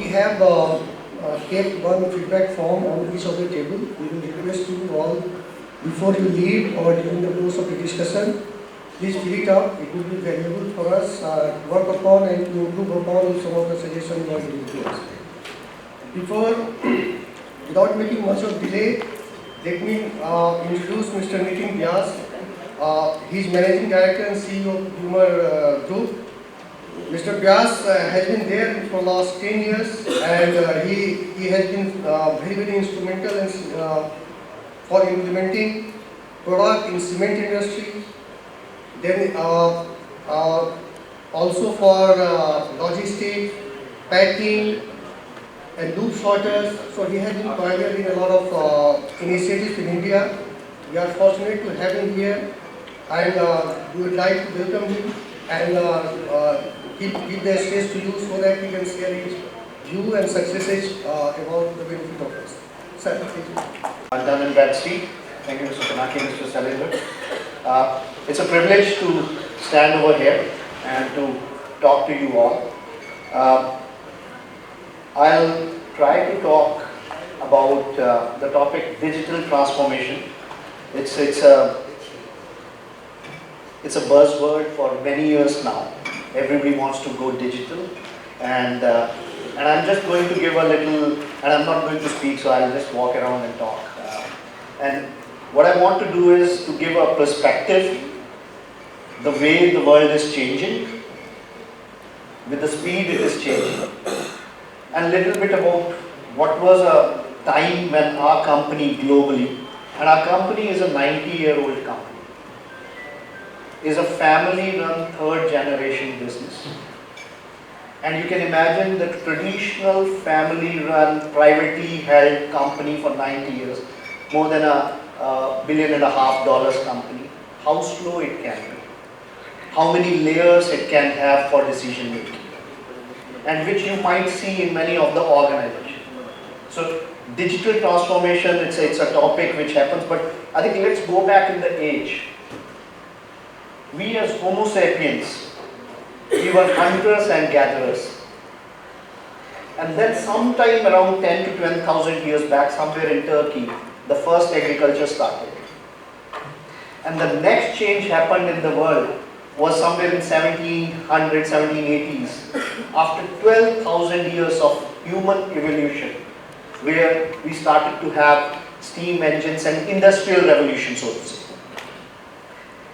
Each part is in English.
have kept one feedback form on each of the table. We will request you all, before you leave or during the course of the discussion, please fill it up. It will be valuable for us to work upon and to improve upon some of the suggestions you are giving to us. Before, without making much of delay, let me introduce Mr. Nitin Vyas. He is Managing Director and CEO of Humor Group. Mr. Vyas has been there for the last 10 years, and he has been very instrumental in, for implementing product in cement industry, then also for logistics, packing, and loop sorters. So he has been pioneering a lot of initiatives in India. We are fortunate to have him here, and we would like to welcome him and give the stage to you so that he can share his view and successes about the benefit of us. Sir, thank you. Done in that seat. Thank you, Mr. Kanaki, Mr. Salinger. It's a privilege to stand over here and to talk to you all. I'll try to talk about the topic digital transformation. It's a buzzword for many years now. Everybody wants to go digital, and I'm just going to give a little, and I'm not going to speak, so I'll just walk around and talk. And what I want to do is to give a perspective, the way the world is changing, with the speed it is changing, and a little bit about what was a time when our company globally, and our company is a 90-year-old company, is a family-run third-generation business. And you can imagine the traditional family-run, privately held company for 90 years, more than $1.5 billion company, how slow it can be, how many layers it can have for decision making, and which you might see in many of the organizations. So digital transformation, it's a topic which happens, but I think let's go back in the age. We as Homo sapiens, we were hunters and gatherers. And then sometime around 10 to 12,000 years back, somewhere in Turkey, the first agriculture started. And the next change happened in the world was somewhere in 1700s, 1780s, after 12,000 years of human evolution, where we started to have steam engines and industrial revolution, so to say.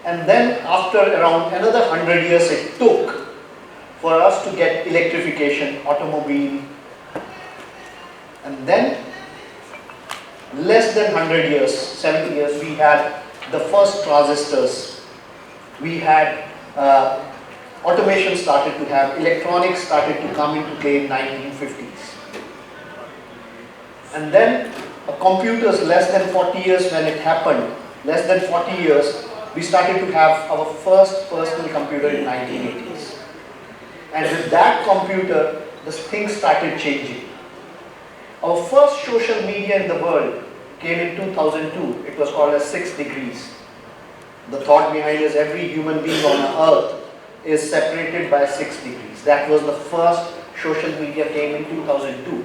And then after around another 100 years it took for us to get electrification, automobile. And then less than 100 years, 70 years, we had the first transistors. We had automation started to have, electronics started to come into play in 1950s. And then computers, less than 40 years when it happened, less than 40 years, we started to have our first personal computer in 1980s. And with that computer, the things started changing. Our first social media in the world came in 2002. It was called as 6 Degrees. The thought behind is every human being on earth is separated by 6 degrees. That was the first social media came in 2002.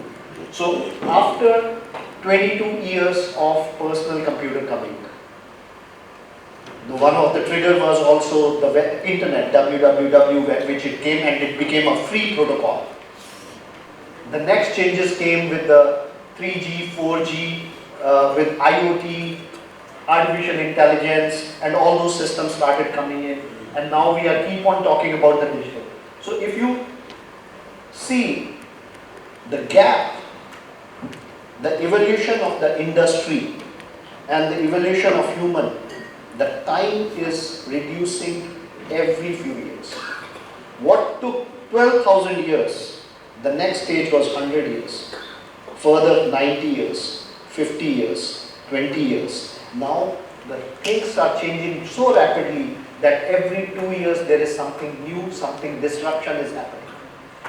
So after 22 years of personal computer coming, one of the trigger was also the internet, www, which it came and it became a free protocol. The next changes came with the 3G, 4G, with IoT, artificial intelligence, and all those systems started coming in. And now we are keep on talking about the digital. So if you see the gap, the evolution of the industry and the evolution of human, the time is reducing every few years. What took 12,000 years, the next stage was 100 years. Further 90 years, 50 years, 20 years. Now the things are changing so rapidly that every 2 years there is something new, something disruption is happening.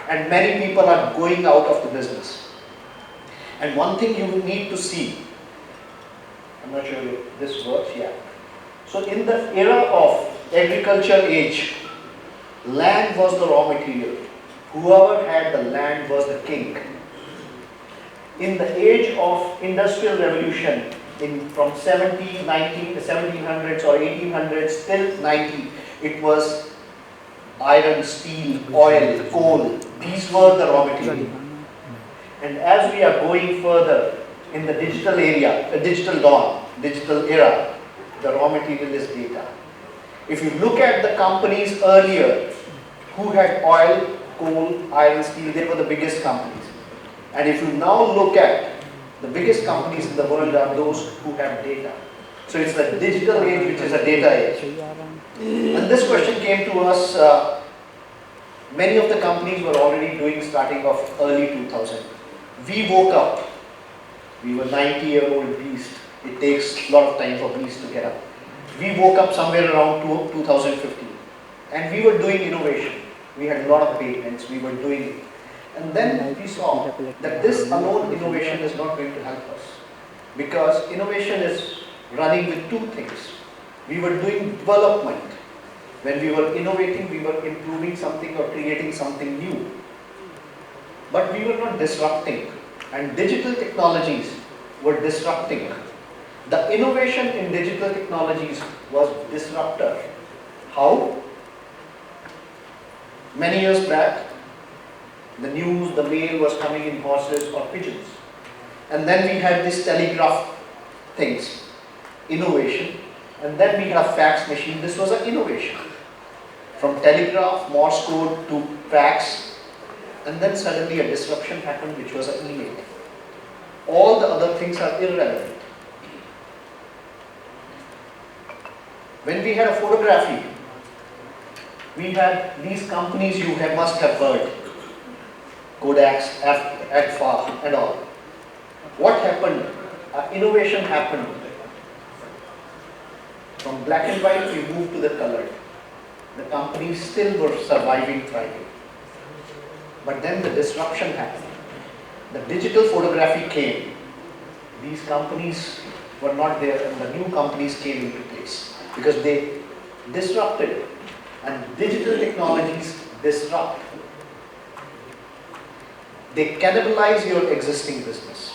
And many people are going out of the business. And one thing you need to see, I'm not sure if this works, yeah. So in the era of agriculture age, land was the raw material. Whoever had the land was the king. in the age of industrial revolution, from 1700s or 1800s till 90, it was iron, steel, oil, coal. These were the raw material. And as we are going further in the digital area, digital dawn, digital era, the raw material is data. If you look at the companies earlier who had oil, coal, iron, steel, they were the biggest companies. And if you now look at the biggest companies in the world are those who have data. So it's the digital age which is a data age. And this question came to us, many of the companies were already doing starting of early 2000. We woke up, we were 90-year-old beast. It takes a lot of time for beasts to get up. We woke up somewhere around 2015 and we were doing innovation. We had a lot of patents, we were doing it. And then we saw that this alone innovation is not going to help us, because innovation is running with two things. We were doing development. When we were innovating, we were improving something or creating something new. But we were not disrupting, and digital technologies were disrupting. The innovation in digital technologies was disruptor. How? Many years back, the news, the mail was coming in horses or pigeons. And then we had this telegraph things, innovation. And then we have fax machine. This was an innovation. From telegraph, Morse code to fax. And then suddenly a disruption happened, which was an email. All the other things are irrelevant. When we had a photography, we had these companies you must have heard. Kodaks, Agfa and all. What happened? Innovation happened. From black and white we moved to the colored. The companies still were surviving, thriving. But then the disruption happened. The digital photography came. These companies were not there and the new companies came into place because they disrupted, and digital technologies disrupt. They cannibalize your existing business.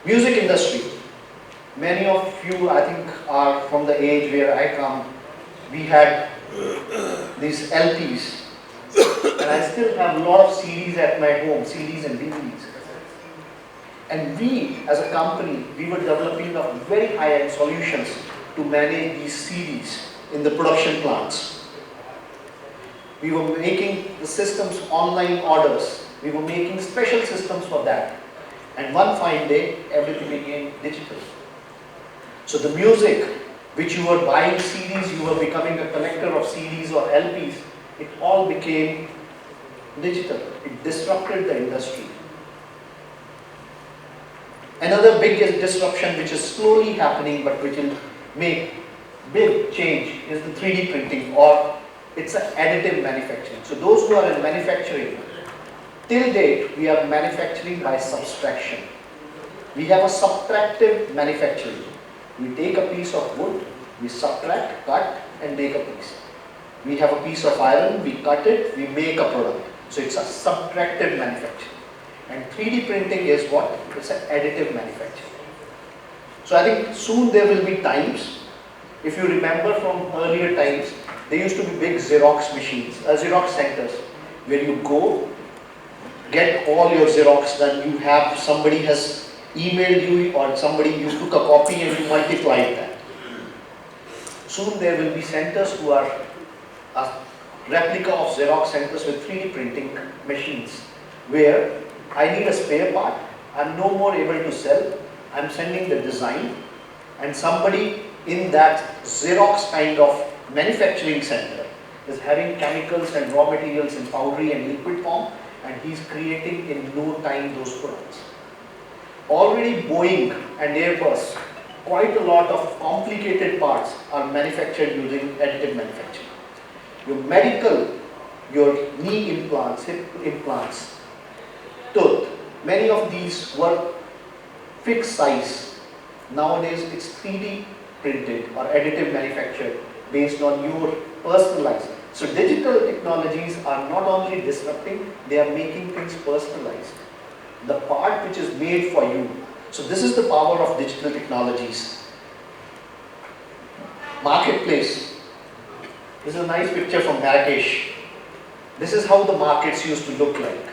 Music industry. Many of you, I think, are from the age where I come. We had these LPs, and I still have a lot of CDs at my home, CDs and DVDs. And we, as a company, we were developing very high-end solutions to manage these CDs in the production plants. We were making the systems online orders. We were making special systems for that. And one fine day, everything became digital. So the music, which you were buying CDs, you were becoming a collector of CDs or LPs, it all became digital. It disrupted the industry. Another big disruption which is slowly happening but which will make big change is the 3D printing, or it's an additive manufacturing. So those who are in manufacturing, till date we are manufacturing by subtraction. We have a subtractive manufacturing. We take a piece of wood, we subtract, cut and make a piece. We have a piece of iron, we cut it, we make a product. So it's a subtractive manufacturing. And 3D printing is what? It's an additive manufacturing. So I think soon there will be times, if you remember from earlier times, there used to be big Xerox machines, Xerox centers, where you go, get all your Xerox done, you have, somebody has emailed you or somebody, you took a copy and you multiplied that. Soon there will be centers who are a replica of Xerox centers with 3D printing machines, where I need a spare part, I'm no more able to sell, I'm sending the design, and somebody in that Xerox kind of manufacturing center is having chemicals and raw materials in powdery and liquid form, and he's creating in no time those products. Already Boeing and Airbus, quite a lot of complicated parts are manufactured using additive manufacturing. Your medical, your knee implants, hip implants, tooth, many of these were fixed size. Nowadays it's 3D printed or additive manufactured based on your personalized. So digital technologies are not only disrupting, they are making things personalized. the part which is made for you. So this is the power of digital technologies. Marketplace. This is a nice picture from Marrakesh. This is how the markets used to look like.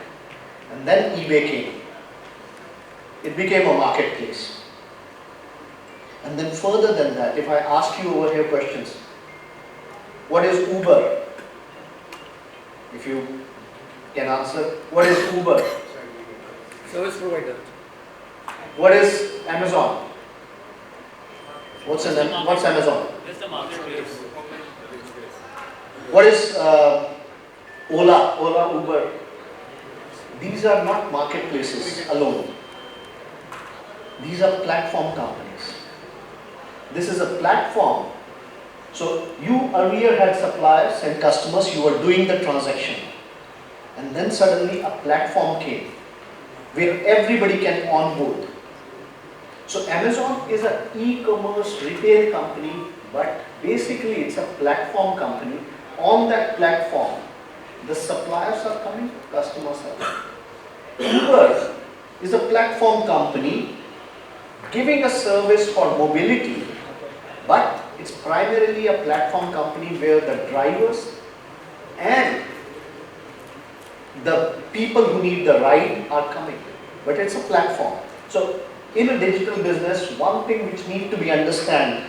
And then eBay came. It became a marketplace. And then further than that, if I ask you over here questions, what is Uber? If you can answer, what is Uber? Service provider. What is Amazon? What's Amazon? Just a marketplace. What is Ola, Uber? These are not marketplaces alone. These are platform companies. This is a platform. So you earlier had suppliers and customers, you were doing the transaction. And then suddenly a platform came where everybody can onboard. So Amazon is an e-commerce retail company, but basically it's a platform company. On that platform, the suppliers are coming, customers are coming. Uber is a platform company giving a service for mobility, but it's primarily a platform company where the drivers and the people who need the ride are coming. But it's a platform. So in a digital business, one thing which need to be understand,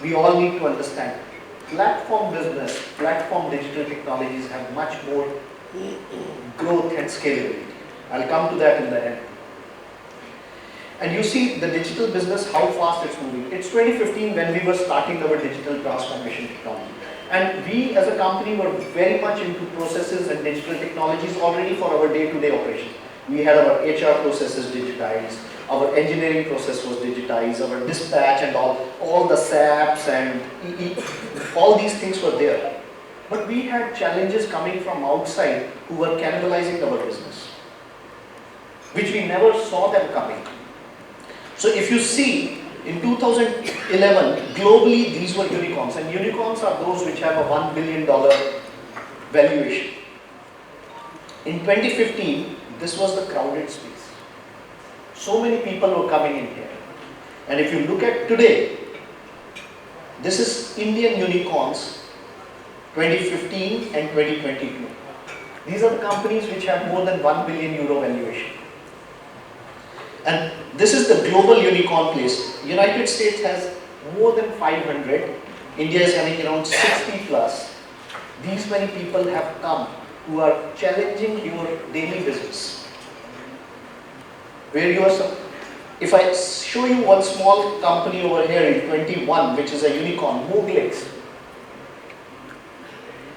we all need to understand, platform business, platform digital technologies have much more growth and scalability. I'll come to that in the end. And you see the digital business, how fast it's moving. It's 2015 when we were starting our digital transformation technology. And we as a company were very much into processes and digital technologies already for our day-to-day operations. We had our HR processes digitized, our engineering process was digitized, our dispatch and all the SAPs and all these things were there. But we had challenges coming from outside who were cannibalizing our business, which we never saw them coming. So if you see, in 2011, globally these were unicorns, and unicorns are those which have a $1 billion valuation. In 2015, this was the crowded space. So many people were coming in here. And if you look at today, this is Indian unicorns 2015 and 2022. These are the companies which have more than €1 billion valuation. And this is the global unicorn place. United States has more than 500. India is having around 60 plus. These many people have come who are challenging your daily business. Where you are, if I show you one small company over here in 21, which is a unicorn, Mooglix.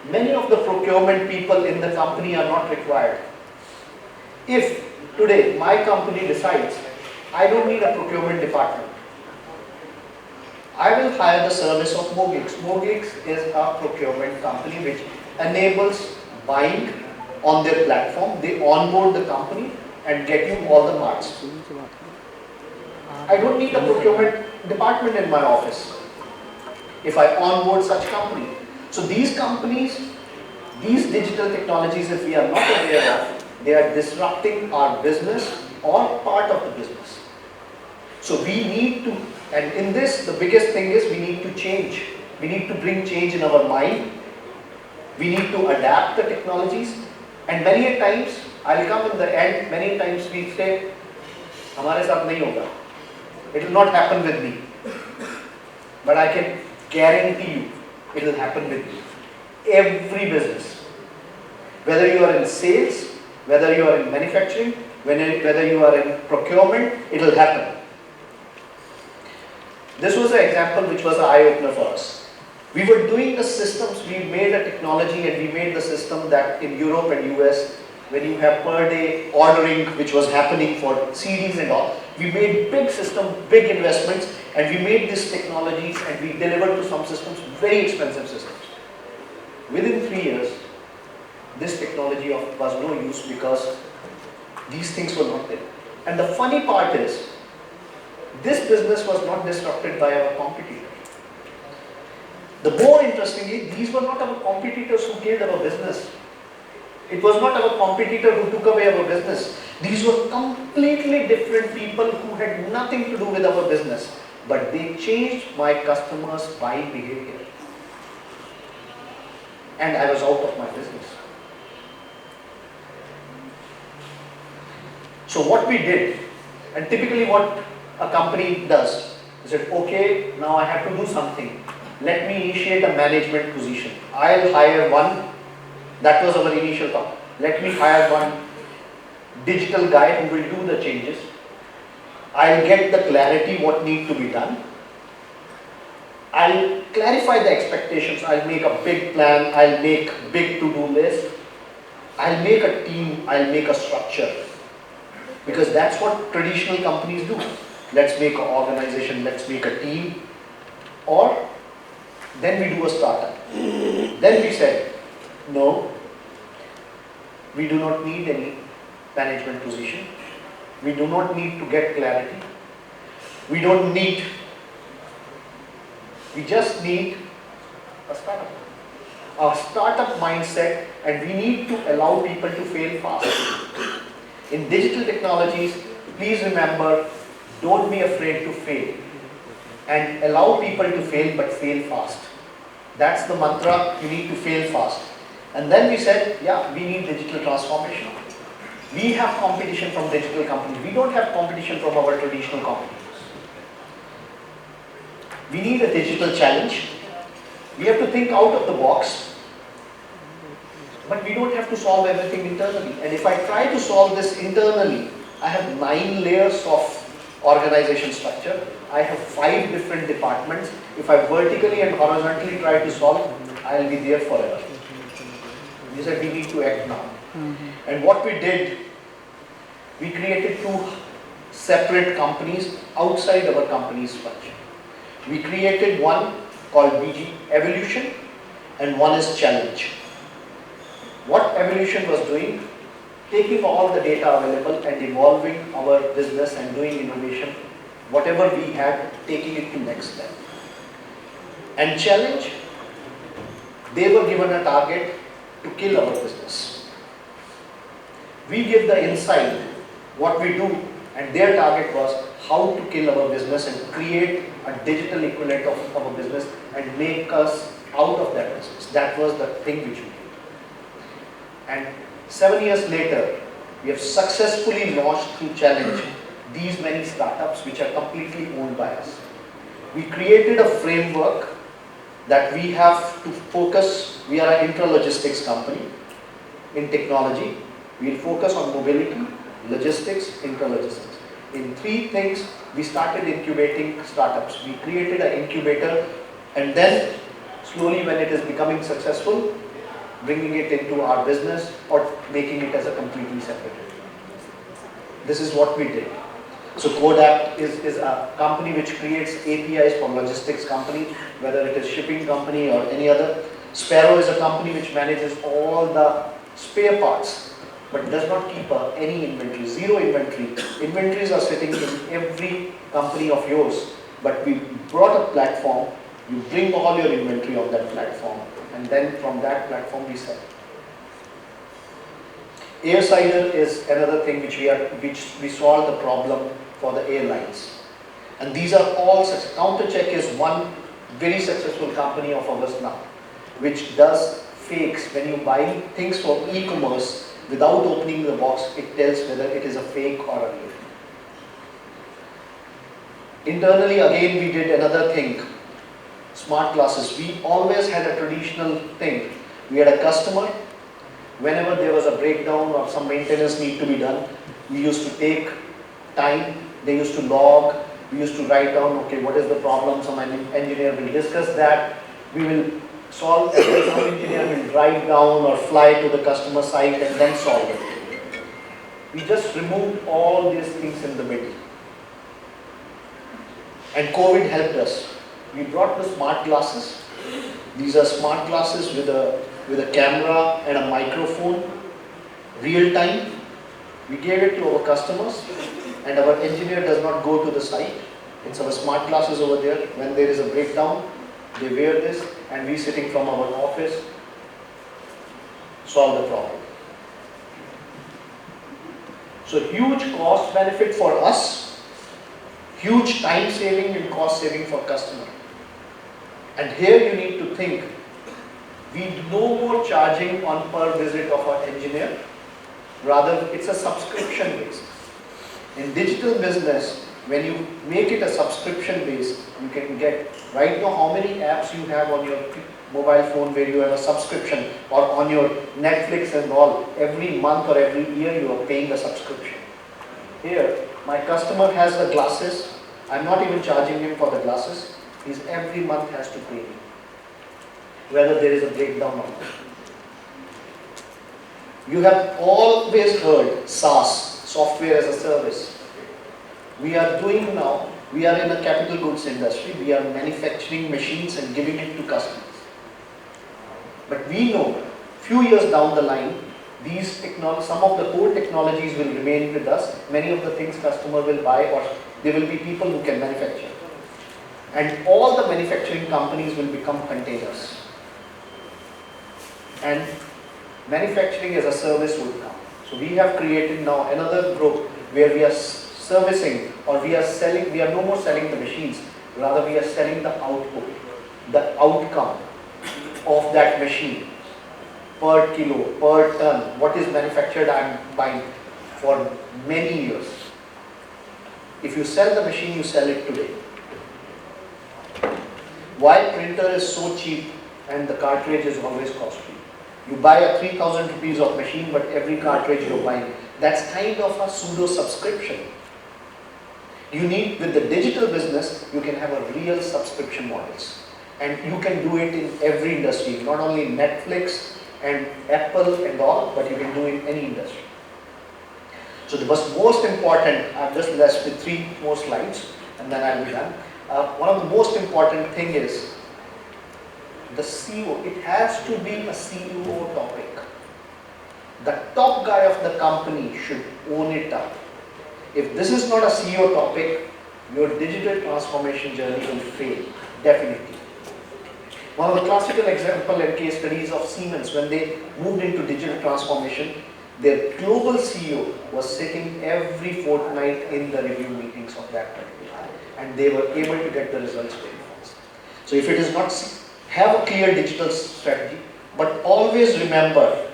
Many of the procurement people in the company are not required. If today my company decides, I don't need a procurement department, I will hire the service of Mooglix. Mooglix is a procurement company which enables buying on their platform. They onboard the company and get you all the parts. I don't need a procurement department in my office if I onboard such company. So these companies, these digital technologies, if we are not aware of, they are disrupting our business or part of the business. So we need to, and in this, the biggest thing is we need to change. We need to bring change in our mind. We need to adapt the technologies. And many a times, I'll come in the end, many times we say, "Hamare saath nahi hoga." It will not happen with me. But I can guarantee you, it will happen with you. Every business, whether you are in sales, whether you are in manufacturing, whether you are in procurement, it will happen. This was an example which was an eye-opener for us. We were doing the systems, we made a technology and we made the system that in Europe and US, when you have per day ordering which was happening for CDs and all, we made big system, big investments, and we made these technologies and we delivered to some systems, very expensive systems. Within 3 years, this technology was no use because these things were not there. And the funny part is, this business was not disrupted by our competitor. The more interestingly, these were not our competitors who killed our business. It was not our competitor who took away our business. These were completely different people who had nothing to do with our business, but they changed my customers' buying behavior. And I was out of my business. So what we did, and typically what a company does, is that, okay, now I have to do something. Let me initiate a management position. I'll hire one, that was our initial thought. Let me hire one digital guy who will do the changes. I'll get the clarity what need to be done. I'll clarify the expectations. I'll make a big plan. I'll make big to-do list. I'll make a team. I'll make a structure. Because that's what traditional companies do. Let's make an organization. Let's make a team. Or then we do a startup. Then we said, no, we do not need any management position. We do not need to get clarity. We don't need, we just need a startup. A startup mindset, and we need to allow people to fail fast. In digital technologies, please remember, don't be afraid to fail. And allow people to fail, but fail fast. That's the mantra, you need to fail fast. And then we said, yeah, we need digital transformation. We have competition from digital companies. We don't have competition from our traditional competitors. We need a digital challenge. We have to think out of the box. But we don't have to solve everything internally. And if I try to solve this internally, I have 9 layers of organization structure. I have 5 different departments. If I vertically and horizontally try to solve, I'll be there forever. We said we need to act now. And what we did, we created 2 separate companies outside our company's structure. We created one called BG Evolution and one is Challenge. What Evolution was doing, taking all the data available and evolving our business and doing innovation, whatever we had, taking it to next level. And Challenge, they were given a target to kill our business. We give the insight, what we do, and their target was how to kill our business and create a digital equivalent of our business and make us out of that business. That was the thing which we did. And 7 years later, we have successfully launched through Challenge these many startups which are completely owned by us. We created a framework that we have to focus. We are an intralogistics company in technology. We'll focus on mobility, logistics, intralogistics. In 3 things, we started incubating startups. We created an incubator and then slowly when it is becoming successful, bringing it into our business or making it as a completely separate entity. This is what we did. So Codapt is a company which creates APIs for logistics companies, whether it is shipping company or any other. Sparrow is a company which manages all the spare parts, but does not keep any inventory, zero inventory. Inventories are sitting in every company of yours, but we brought a platform, you bring all your inventory on that platform, and then from that platform we sell. Airsider is another thing which we solve the problem for the airlines. And these are all such. Countercheck is one very successful company of ours now, which does fakes. When you buy things for e-commerce, without opening the box, it tells whether it is a fake or a real. Internally, again, we did another thing. Smart glasses. We always had a traditional thing. We had a customer. Whenever there was a breakdown or some maintenance need to be done, we used to take time. They used to log. We used to write down, okay, what is the problem? Some engineer will discuss that. We will solve. Some engineer will drive down or fly to the customer site and then solve it. We just removed all these things in the middle. And COVID helped us. We brought the smart glasses. These are smart glasses with a camera and a microphone, real time. We gave it to our customers, and our engineer does not go to the site. It's our smart glasses over there. When there is a breakdown, they wear this, and we sitting from our office, solve the problem. So huge cost benefit for us, huge time saving and cost saving for customer. And here you need to think, we no more charging on per visit of our engineer, rather it's a subscription based. In digital business, when you make it a subscription based, you can get, right now how many apps you have on your mobile phone where you have a subscription, or on your Netflix and all, every month or every year you are paying a subscription. Here, my customer has the glasses, I'm not even charging him for the glasses, he's every month has to pay me, whether there is a breakdown or not. You have always heard SaaS, software as a service. We are doing now, we are in a capital goods industry, we are manufacturing machines and giving it to customers. But we know, few years down the line, these some of the core technologies will remain with us, many of the things customer will buy, or there will be people who can manufacture. And all the manufacturing companies will become containers. And manufacturing as a service would come. So we have created now another group where we are servicing, or we are selling, we are no more selling the machines, rather we are selling the output, the outcome of that machine, per kilo, per ton, what is manufactured I am buying for many years. If you sell the machine, you sell it today. Why printer is so cheap and the cartridge is always costly? You buy a 3,000 rupees of machine, but every cartridge you're buying, that's kind of a pseudo subscription. You need, with the digital business, you can have a real subscription models. And you can do it in every industry, not only Netflix and Apple and all, but you can do it in any industry. So the most important, I'm just left with 3 more slides and then I'll be done. One of the most important thing is the CEO, it has to be a CEO topic. The top guy of the company should own it up. If this is not a CEO topic, your digital transformation journey will fail, definitely. One of the classical example and case studies of Siemens, when they moved into digital transformation, their global CEO was sitting every fortnight in the review meetings of that particular, and they were able to get the results very fast. So if it is not, have a clear digital strategy, but always remember,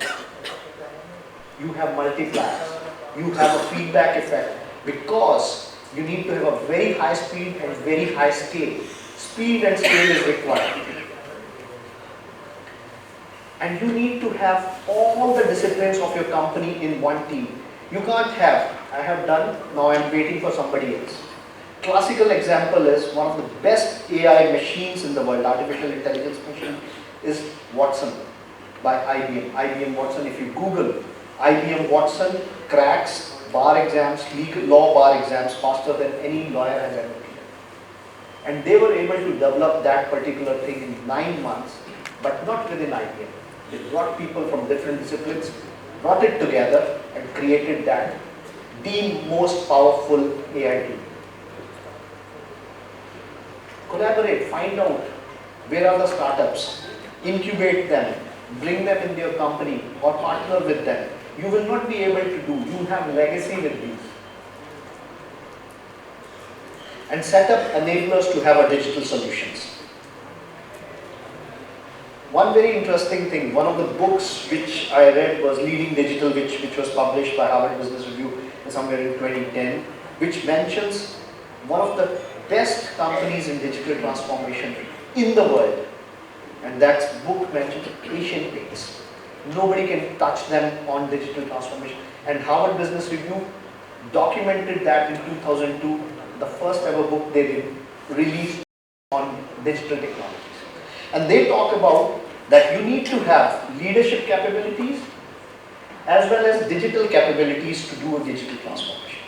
you have multipliers, you have a feedback effect, because you need to have a very high speed and very high scale. Speed and scale is required. And you need to have all the disciplines of your company in one team. You can't have, I have done, now I'm waiting for somebody else. Classical example is one of the best AI machines in the world, artificial intelligence machine, is Watson by IBM. IBM Watson, if you Google, IBM Watson cracks bar exams, law bar exams faster than any lawyer has ever been. And they were able to develop that particular thing in 9 months, but not within IBM. They brought people from different disciplines, brought it together and created that, the most powerful AI tool. Collaborate, find out where are the startups, incubate them, bring them in your company or partner with them. You will not be able to do, you have legacy with these. And set up enablers to have a digital solutions. One very interesting thing, one of the books which I read was Leading Digital, which was published by Harvard Business Review somewhere in 2010, which mentions one of the best companies in digital transformation in the world. And that book mentions Asian Paints. Nobody can touch them on digital transformation. And Harvard Business Review documented that in 2002, the first ever book they did released on digital technologies. And they talk about that you need to have leadership capabilities as well as digital capabilities to do a digital transformation.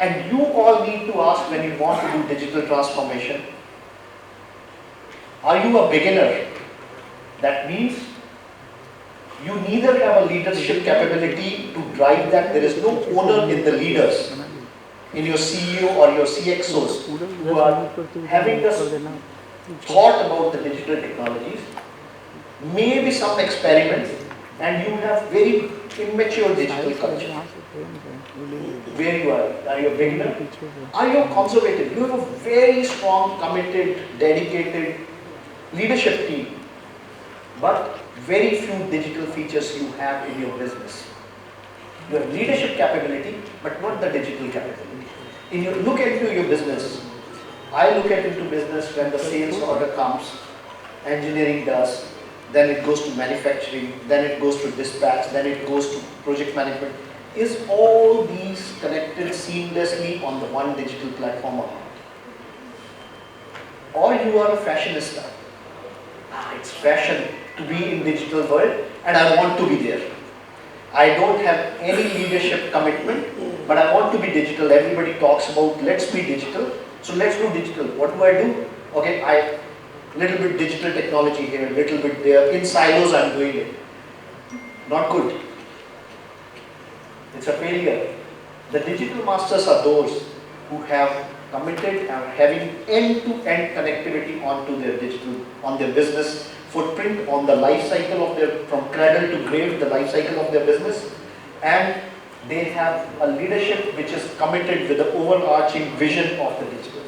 And you all need to ask when you want to do digital transformation, are you a beginner? That means you neither have a leadership capability to drive that, there is no owner in the leaders, in your CEO or your CXOs who are having this thought about the digital technologies. Maybe some experiments, and you have very immature digital culture. Where you are you a beginner? Are you conservative? You have a very strong, committed, dedicated leadership team, but very few digital features you have in your business. You have leadership capability, but not the digital capability. Look into your business. I look at into business when the sales order comes, engineering does, then it goes to manufacturing, then it goes to dispatch, then it goes to project management. Is all these connected seamlessly on the one digital platform or not? Or you are a fashionista. It's fashion to be in digital world and I want to be there. I don't have any leadership commitment, but I want to be digital. Everybody talks about let's be digital, so let's do digital. What do? Okay, little bit digital technology here, little bit there. In silos I'm doing it. Not good. It's a failure. The digital masters are those who have committed and having end-to-end connectivity onto their digital, on their business footprint, on the life cycle of their, from cradle to grave, the life cycle of their business, and they have a leadership which is committed with the overarching vision of the digital.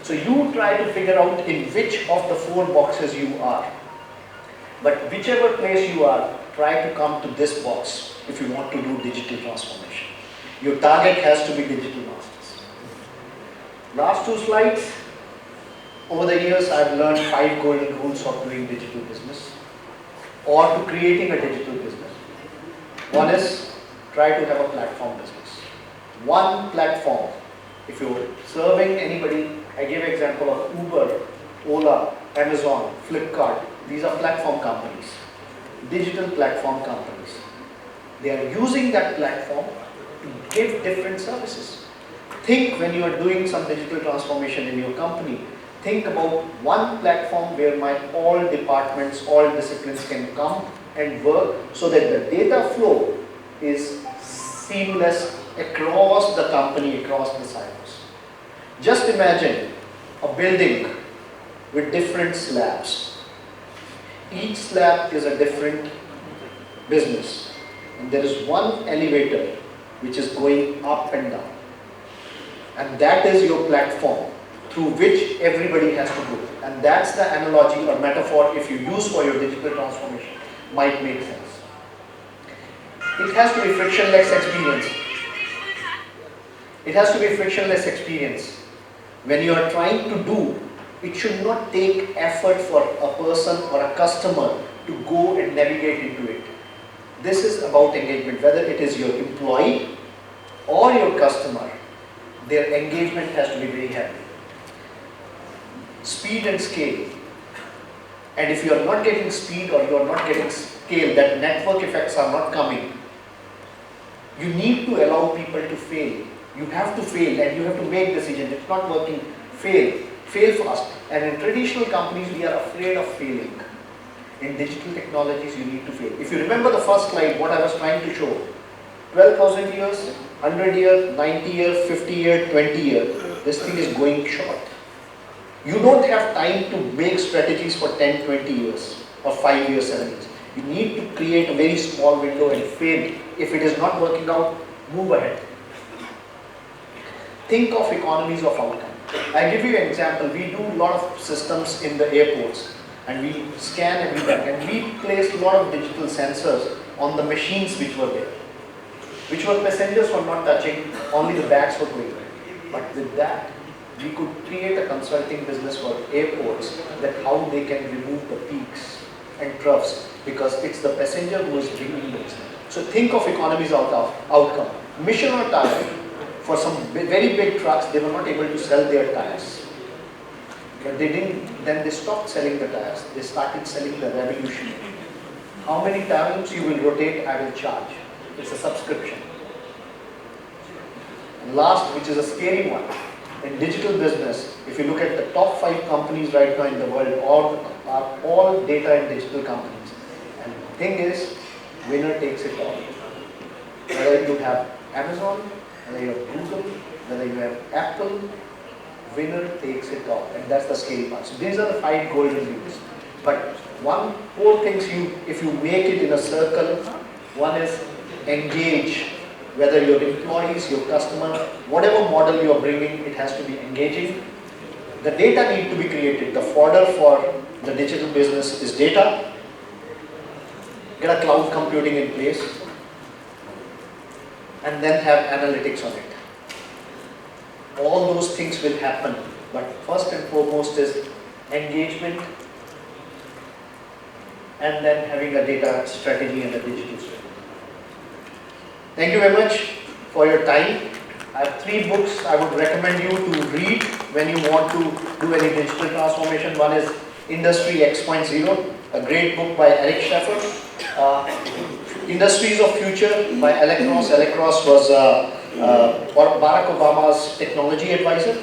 So you try to figure out in which of the 4 boxes you are. But whichever place you are, try to come to this box if you want to do digital transformation. Your target has to be digital masters. Last 2 slides. Over the years, I've learned 5 golden rules of doing digital business or to creating a digital business. One is try to have a platform business. One platform. If you're serving anybody, I give example of Uber, Ola, Amazon, Flipkart. These are platform companies, digital platform companies. They are using that platform to give different services. Think when you are doing some digital transformation in your company, think about one platform where all departments, all disciplines can come and work so that the data flow is seamless across the company, across the silos. Just imagine a building with different slabs. Each slab is a different business. And there is one elevator which is going up and down. And that is your platform through which everybody has to go. And that's the analogy or metaphor if you use for your digital transformation. Might make sense. It has to be frictionless experience. It has to be frictionless experience. When you are trying to do, it should not take effort for a person or a customer to go and navigate into it. This is about engagement, whether it is your employee or your customer, their engagement has to be very heavy. Speed and scale. And if you are not getting speed or you are not getting scale, that network effects are not coming, you need to allow people to fail. You have to fail and you have to make decisions. It's not working, fail. Fail fast. And in traditional companies, we are afraid of failing. In digital technologies, you need to fail. If you remember the first slide, what I was trying to show, 12,000 years, 100 years, 90 years, 50 years, 20 years, this thing is going short. You don't have time to make strategies for 10, 20 years or 5 years, 7 years. You need to create a very small window and fail. If it is not working out, move ahead. Think of economies of outcome. I give you an example. We do a lot of systems in the airports and we scan every bag and we placed a lot of digital sensors on the machines which were there, which were passengers were not touching, only the bags were going. But with that, we could create a consulting business for airports that how they can remove the peaks and troughs because it's the passenger who is bringing the business. So think of economies of outcome. Mission or target. For some very big trucks, they were not able to sell their tires. But they didn't, then they stopped selling the tires. They started selling the revolution. How many times you will rotate, I will charge. It's a subscription. And last, which is a scary one, in digital business, if you look at the top 5 companies right now in the world, are all data and digital companies. And the thing is, winner takes it all. Whether you have Amazon, whether you have Google, whether you have Apple, winner takes it all. And that's the scary part. So these are the 5 golden rules. But four things if you make it in a circle, one is engage, whether your employees, your customer, whatever model you are bringing, it has to be engaging. The data need to be created. The fodder for the digital business is data. Get a cloud computing in place and then have analytics on it. All those things will happen, but first and foremost is engagement and then having a data strategy and a digital strategy. Thank you very much for your time. I have 3 books I would recommend you to read when you want to do any digital transformation. One is Industry X.0, a great book by Eric Schaffer. Industries of Future by Alec Ross. Alec Ross was Barack Obama's technology advisor.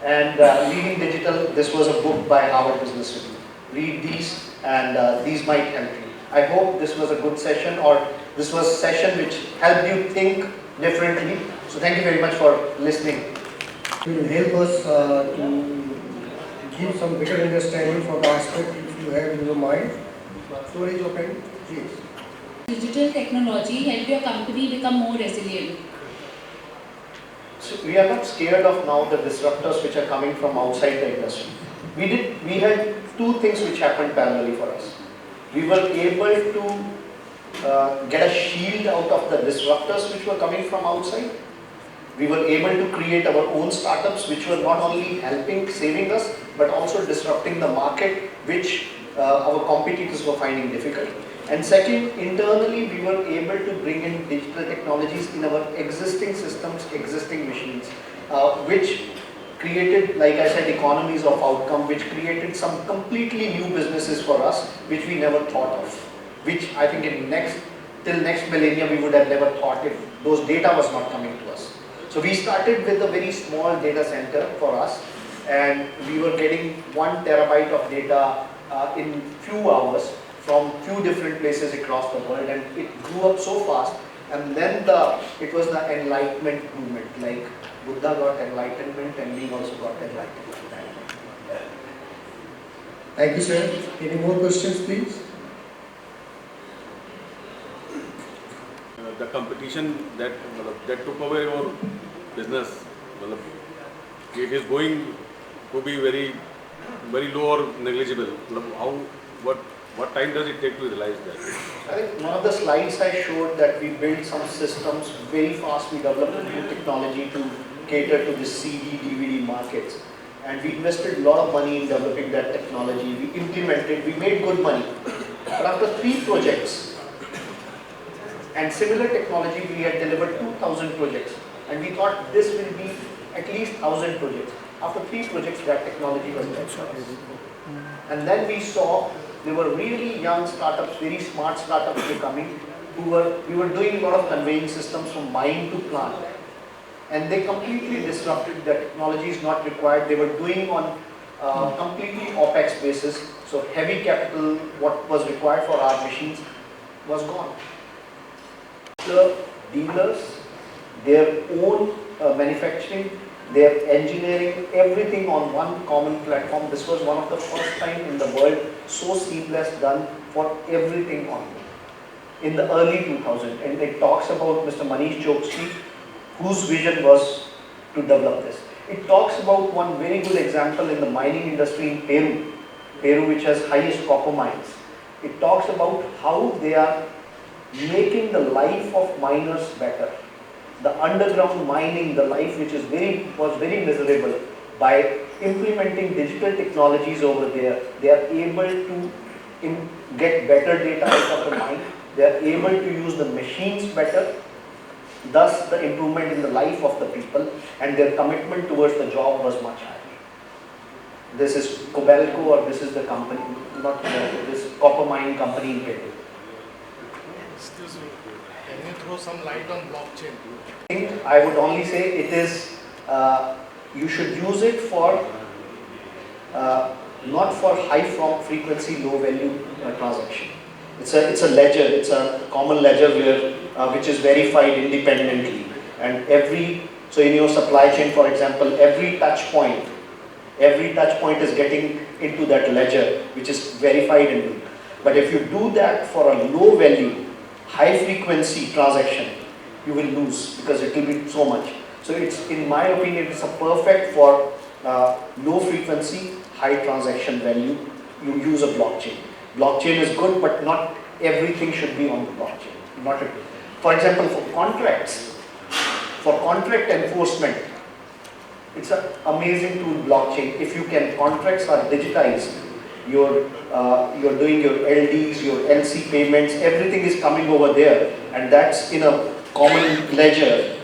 And Leading Digital, this was a book by Harvard Business Review. Read these and these might help you. I hope this was a good session, or this was a session which helped you think differently. So thank you very much for listening. It will help us to give some better understanding for the aspect if you have in your mind. Floor is open, please. Digital technology help your company become more resilient? So we are not scared of now the disruptors which are coming from outside the industry. We had 2 things which happened parallelly for us. We were able to get a shield out of the disruptors which were coming from outside. We were able to create our own startups which were not only helping, saving us, but also disrupting the market which our competitors were finding difficult. And second, internally we were able to bring in digital technologies in our existing systems, existing machines, which created, like I said, economies of outcome, which created some completely new businesses for us, which we never thought of, which I think till next millennium we would have never thought if those data was not coming to us. So we started with a very small data center for us, and we were getting 1 terabyte of data in few hours from few different places across the world, and it grew up so fast. And then it was the enlightenment movement, like Buddha got enlightenment and we also got enlightenment. Thank you, sir. Any more questions, please? The competition that took away your business, it is going to be very low or negligible. What time does it take to realize that? I think one of the slides I showed that we built some systems very fast. We developed a new technology to cater to the CD, DVD markets. And we invested a lot of money in developing that technology. We implemented, we made good money. But after 3 projects and similar technology, we had delivered 2,000 projects. And we thought this will be at least 1,000 projects. After 3 projects, that technology was dead for us. And then we saw there were really young startups, very smart startups were coming, we were doing a lot of conveying systems from mine to plant. And they completely disrupted. The technology is not required. They were doing on completely OPEX basis. So heavy capital, what was required for our machines, was gone. The dealers, their own manufacturing, their engineering, everything on one common platform. This was one of the first time in the world so seamless done for everything on in the early 2000s. And it talks about Mr. Manish Choksi, whose vision was to develop this. It talks about one very good example in the mining industry in Peru which has highest copper mines. It talks about how they are making the life of miners better. The underground mining, the life which was very miserable, by implementing digital technologies over there, they are able to get better data out of the mine. They are able to use the machines better. Thus, the improvement in the life of the people and their commitment towards the job was much higher. This is Cobalco, or this is the company, not Cobalco, this copper mining company in Peru. Excuse me, can you throw some light on blockchain? I would only say it is, you should use it for, not for high frequency, low value transaction. It's a ledger, it's a common ledger which is verified independently. And so in your supply chain, for example, every touch point Every touch point is getting into that ledger, which is verified in Loop. But if you do that for a low value, high frequency transaction, you will lose because it will be so much. So it's, in my opinion, it's a perfect for low frequency, high transaction value. You use a blockchain. Blockchain is good, but not everything should be on the blockchain. Not it. For example, for contracts, for contract enforcement, it's an amazing tool, blockchain. If you can, contracts are digitized. You're doing your LDs, your LC payments, everything is coming over there, and that's in a common ledger.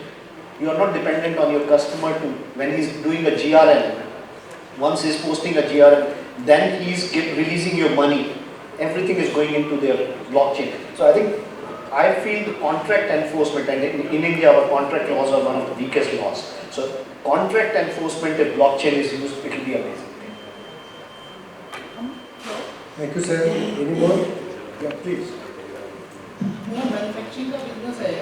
You are not dependent on your customer to, when he's doing a GRN, once he's posting a GRN, then he's releasing your money. Everything is going into their blockchain. So I feel the contract enforcement, and in India our contract laws are one of the weakest laws. So contract enforcement, if blockchain is used, it will be amazing. Thank you, sir. Any more? Yeah, please. मेरा manufacturing का business है।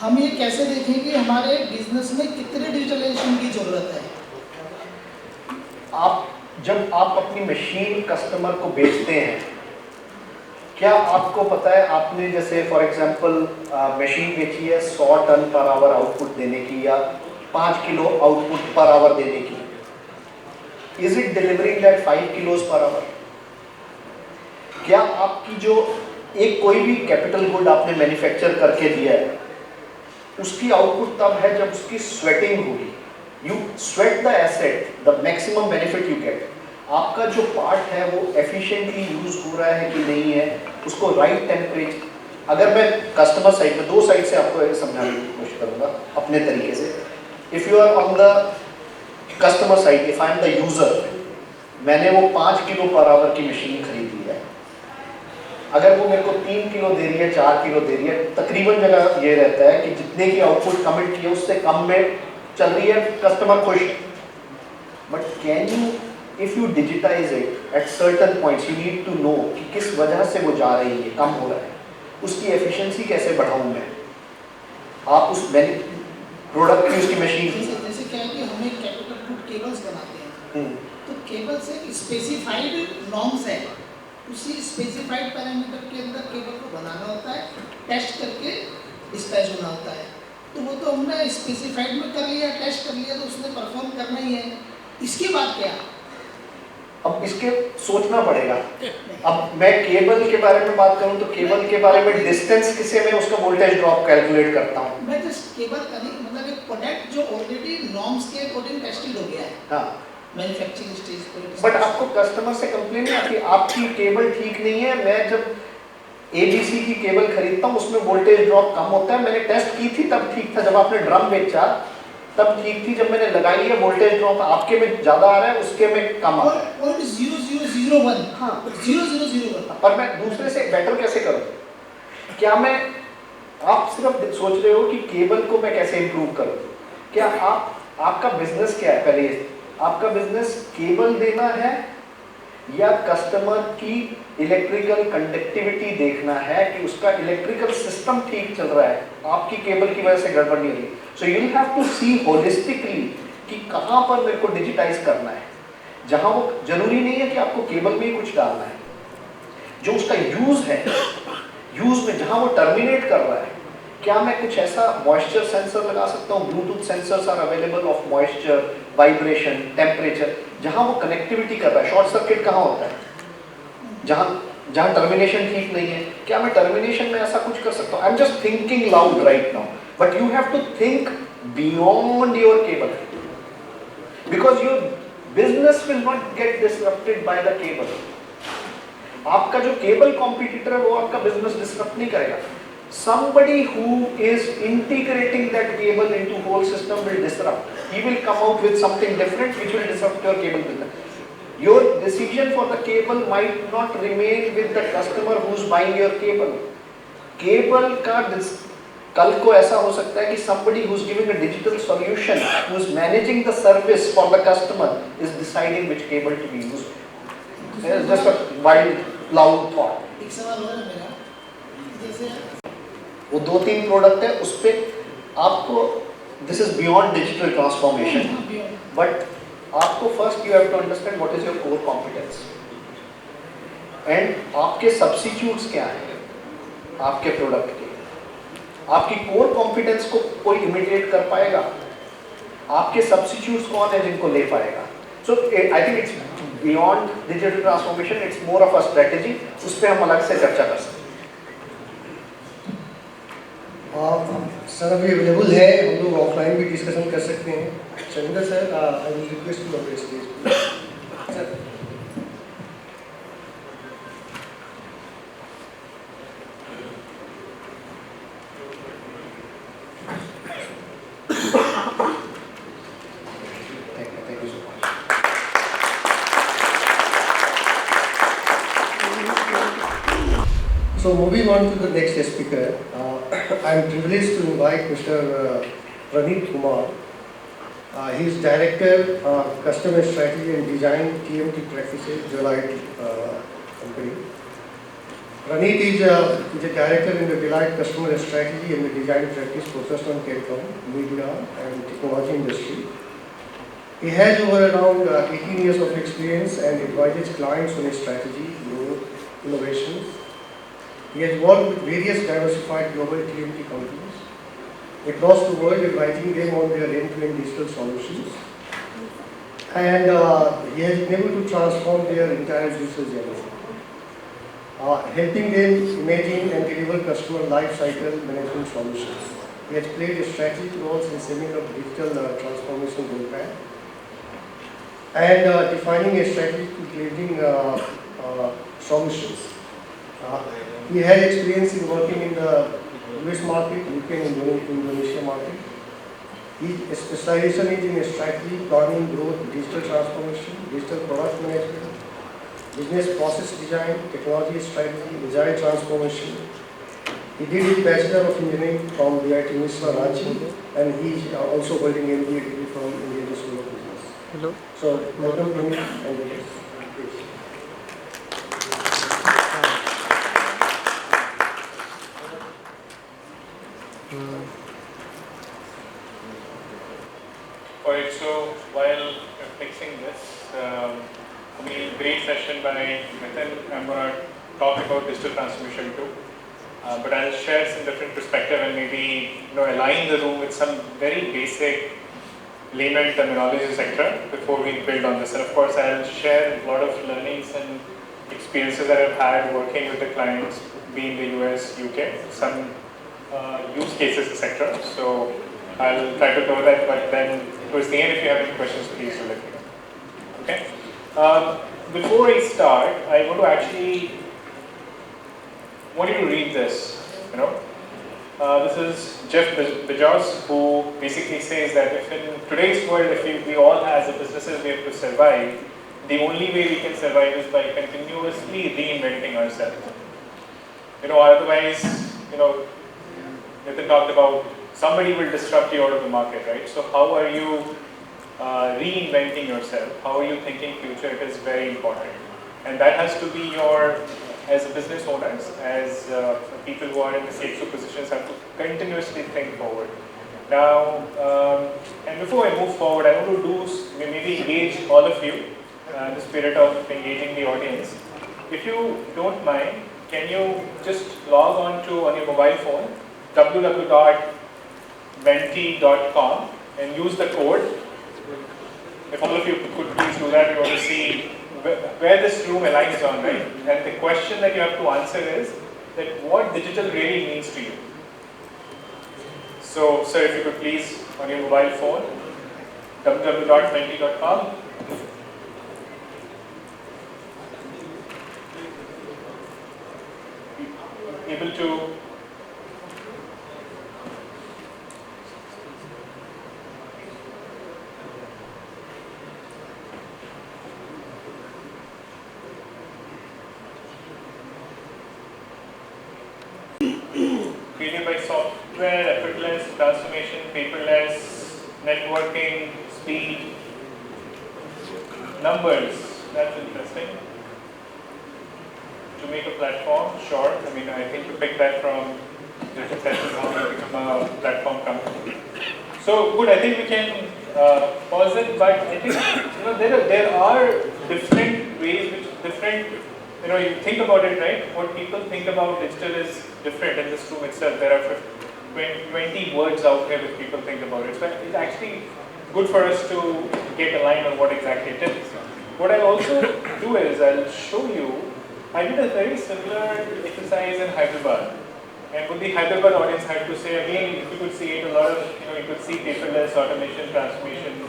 हम ये कैसे देखें कि हमारे business में कितने डिजिटलाइजेशन की ज़रूरत है? जब आप अपनी मशीन कस्टमर को बेचते हैं, क्या आपको पता है, आपने जैसे फॉर एग्जांपल मशीन बेची है 100 टन पर आवर आउटपुट देने की या 5 किलो आउटपुट पर आवर देने की, is it delivering that 5 kilos per hour? क्या आपकी जो एक कोई भी कैपिटल गुड आपने मैन्युफैक्चर करके दिया है, उसकी आउटपुट तब है जब उसकी स्वेटिंग होगी। You sweat the asset, the maximum benefit you get. आपका जो पार्ट है वो एफिशिएंटली यूज हो रहा है कि नहीं है, उसको राइट टेम्परेचर, अगर मैं कस्टमर साइड में 2 साइड से आपको समझाने की कोशिश करूंगा अपने तरीके से। If you are on the customer side, if I am the user, मैंने वो 5 किलो पर आवर की मशीन खरीदी है, अगर वो मेरे को 3 किलो दे रही है, 4 किलो दे रही है, तकरीबन जगह ये रहता है कि जितने की आउटपुट कमिट की है उससे कम में चल रही है, कस्टमर खुश है। But can you, if you digitize it at certain points, you need to know कि किस वजह से वो जा रही है, कम हो रहा है, उसकी एफिशिएंसी कैसे बढ़ाऊं मैं। आप उस प्रोडक्ट की उसकी मशीन जैसे क्या है कि हम एक कैपिटल गुड केबल्स बनाते हैं, तो केबल्स एक स्पेसिफाइड नॉर्म्स है, उसी स्पेसिफाइड पैरामीटर के अंदर केबल को बनाना होता है, टेस्ट करके डिस्पैच होना होता है। तो वो तो हमने स्पेसिफाइड में कर लिया, टेस्ट कर लिया, तो उसने परफॉर्म करना ही है। इसके बाद क्या? अब इसके सोचना पड़ेगा। अब मैं केबल के बारे में बात करूं तो केबल के बारे में डिस्टेंस किसे मैं उसका वोल्टेज ड्रॉप कैलकुलेट करता हूं। मैं जस्ट केबल का नहीं, मतलब एक प्रोडक्ट जो ऑलरेडी नॉर्म्स के अकॉर्डिंग टेस्टेड हो गया है, हाँ, मैन्युफैक्चरिंग स्टेज पर। बट आपको कस्टमर से कंप्लेन नहीं आती, आपकी केबल ठीक नहीं है, मैं जब ABC की केबल खरीदता हूँ उसमें वोल्टेज ड्रॉप कम होता है, मैंने टेस्ट की थी तब ठीक था, जब आपने ड्रम बेचा तब ठीक थी, जब मैंने लगाई है वोल्टेज ड्रॉप आपके में ज्यादा आ रहा है, उसके में कम आ रहा है। 0.0001, हाँ 0001। पर मैं दूसरे से बेटर कैसे करूं? क्या मैं, आप सिर्फ सोच रहे हो कि केबल को मैं कैसे इंप्रूव करूं, क्या आपका बिजनेस क्या है? पहले आपका बिजनेस केबल देना है या कस्टमर की इलेक्ट्रिकल कंडक्टिविटी देखना है कि उसका इलेक्ट्रिकल सिस्टम ठीक चल रहा है, आपकी केबल की वजह से गड़बड़ नहीं हो रही। So you have to see holistically कि कहाँ पर मेरे को डिजिटाइज करना है, जहाँ वो जरूरी नहीं है कि आपको केबल में ही कुछ डालना है, जो उसका यूज है, यूज में जहाँ वो टर्मिनेट कर रहा है, क्या मैं कुछ ऐसा मॉइस्चर सेंसर लगा सकता हूँ? Bluetooth sensors are available of moisture, vibration, temperature, जहाँ वो कनेक्टिविटी कर रहा है। शॉर्ट सर्किट कहाँ होता है? जहाँ टर्मिनेशन ठीक नहीं है। क्या मैं टर्मिनेशन में ऐसा कुछ कर सकता हूँ? I am just thinking loud right now, but you have to think beyond your cable, because your business will not get disrupted by the cable. आपका जो केबल कॉम्पिटिटर है वो आपका बिजनेस डिसरप्ट नहीं करेगा। Somebody who is integrating that cable into whole system will disrupt. He will come out with something different which will disrupt your cable business. Your decision for the cable might not remain with the customer who's buying your cable. Cable का कल को ऐसा हो सकता है कि somebody who's giving a digital solution, who's managing the service for the customer, is deciding which cable to be used. It's just a wild, loud thought. एक सवाल और है मेरा, जैसे वो 2-3 प्रोडक्ट है, उस पर आपको, this is beyond digital transformation. But आपको first you have to understand what is your core competence and आपके substitutes क्या हैं आपके product के. आपकी core competence को कोई imitate कर पाएगा? आपके substitutes कौन है जिनको ले पाएगा? So I think it's beyond digital transformation. It's more of a strategy. उस पे हम अलग से चर्चा कर सकते हैं. सर अभी अवेलेबल है, हम लोग ऑफलाइन भी डिस्कशन कर सकते हैं. Chandra sir, I will request to on stage sir. Thank you so much. So moving on to the next speaker, I am privileged to invite Mr. Praneet Kumar. He is Director Customer Strategy and Design TMT Practices, Deloitte company. Praneet is a Director in the Deloitte Customer Strategy and the Design Practice focused on telecom, media and technology industry. He has over around 18 years of experience and advises clients on strategy, growth, innovations. He has worked with various diversified global TMT companies across the world, advising them on their end-to-end digital solutions. And he has been able to transform their entire digital journey, helping them imagine and deliver customer life cycle management solutions. He has played a strategic role in setting up digital transformation roadmap and defining a strategy to delivering solutions. He has experience in working in the US market, UK and Indonesia market. His specialization is in strategy, planning, growth, digital transformation, digital product management, business process design, technology strategy, design transformation. He did his Bachelor of Engineering from IIT Misra, Ranchi, and he is also holding MBA degree from Indian School of Business. Hello. So, welcome to me and please. Alright, so while fixing this, great session by Nitin. I'm going to talk about digital transformation too. But I'll share some different perspective and maybe align the room with some very basic layman terminology, etc. before we build on this. And of course, I'll share a lot of learnings and experiences that I've had working with the clients, be in the US, UK, some use cases, etc. So I'll try to cover that, but then towards the end, if you have any questions, please do let me know. Okay. Before I start, I want to actually want you to read this. This is Jeff Bezos, who basically says that if in today's world, if we all as a businesses we have to survive, the only way we can survive is by continuously reinventing ourselves. Otherwise, Nitin talked about somebody will disrupt you out of the market, right? So how are you reinventing yourself? How are you thinking future? It is very important. And that has to be as business owners, as people who are in the CXO positions, have to continuously think forward. Now, and before I move forward, I want to maybe engage all of you in the spirit of engaging the audience. If you don't mind, can you just log on your mobile phone, www.menti.com, and use the code. If all of you could please do that, we want to see where this room aligns on, right? And the question that you have to answer is that what digital really means to you. So, sir, if you could please, on your mobile phone, www.menti.com. Able to created by software, effortless transformation, paperless, networking, speed, numbers. That's interesting. To make a platform, sure. I think you picked that from different sessions how you become a platform company. So good. I think we can pause it, but I think there are different ways which different you think about it, right? What people think about digital is different in this room itself. There are 20 words out there which people think about it. So it's actually good for us to get a line on what exactly it is. What I'll also do is I'll show you. I did a very similar exercise in Hyderabad. And what the Hyderabad audience had to say, again, if you could see it, a lot of, you could see paperless, automation, transformation,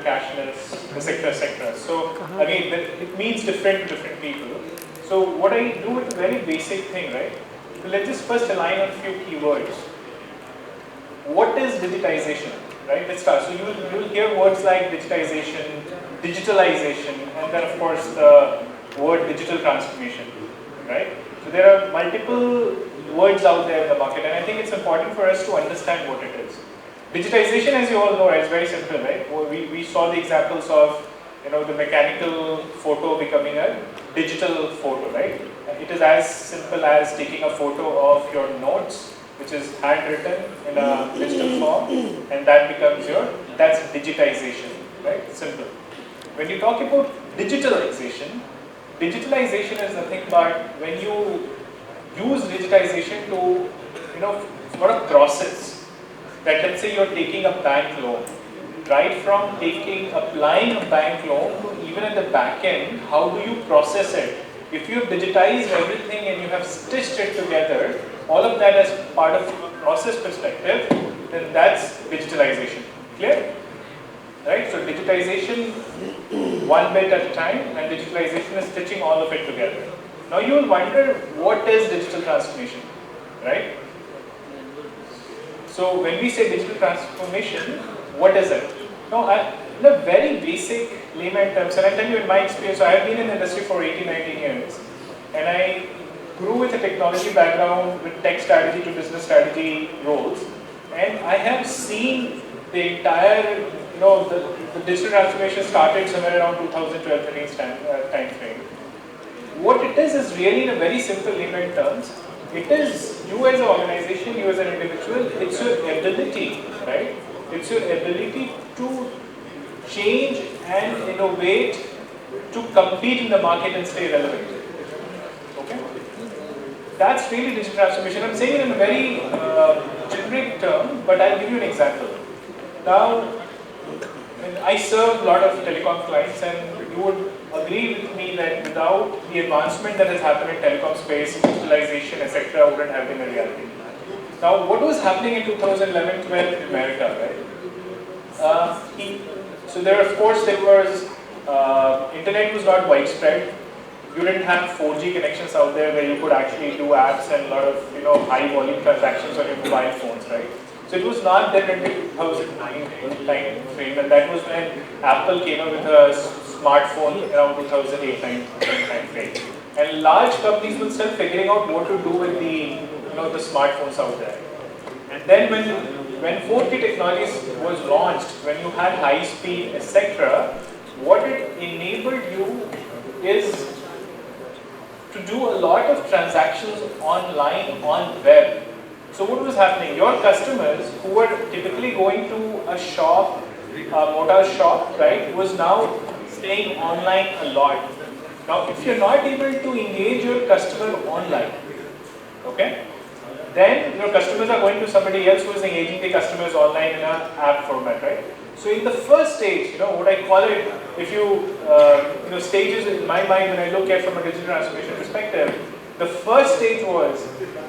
cashless, etc., etc. So, again, it means different to different people. So, what I do is a very basic thing, right? So let's just first align on a few keywords. What is digitization, right? Let's start. So, you will hear words like digitization, digitalization, and then, of course, the word digital transformation, right? So there are multiple words out there in the market, and I think it's important for us to understand what it is. Digitization, as you all know, is very simple, right? We saw the examples of the mechanical photo becoming a digital photo, right? It is as simple as taking a photo of your notes, which is handwritten in a digital form, and that becomes that's digitization, right? Simple. When you talk about digitalization is nothing but when you use digitization to, for a process that, let's say you're taking a bank loan, right from applying a bank loan to even at the back end, how do you process it? If you've digitized everything and you have stitched it together, all of that as part of a process perspective, then that's digitalization. Clear? Right? So digitization one bit at a time, and digitalization is stitching all of it together. Now you will wonder, what is digital transformation, right? So when we say digital transformation, what is it? Now, in a very basic layman terms, and I tell you in my experience, so I have been in the industry for 18, 19 years, and I grew with a technology background with tech strategy to business strategy roles, and I have seen the entire the digital transformation started somewhere around 2012-13 time frame. What it is really in a very simple layman terms, it is you as an organization, you as an individual, it's your ability, right? It's your ability to change and innovate to compete in the market and stay relevant. Okay? That's really digital transformation. I'm saying it in a very generic term, but I'll give you an example. Now, I serve a lot of telecom clients, and you would agree with me that without the advancement that has happened in telecom space, digitalization, etc., wouldn't have been a reality. Now, what was happening in 2011-12 in America, right? So there, of course, there was internet was not widespread. You didn't have 4G connections out there where you could actually do apps and a lot of high volume transactions on your mobile phones, right? So it was not there until 2009 time frame, and that was when Apple came up with a smartphone around 2008-9 time frame. And large companies will start figuring out what to do with the smartphones out there. And then when 4G technologies was launched, when you had high speed, etc., what it enabled you is to do a lot of transactions online on web. So what was happening? Your customers who were typically going to a shop, a motor shop, right, was now staying online a lot. Now, if you're not able to engage your customer online, okay, then your customers are going to somebody else who is engaging the customers online in an app format, right? So in the first stage, what I call it, if you, stages in my mind when I look at from a digital transformation perspective, the first stage was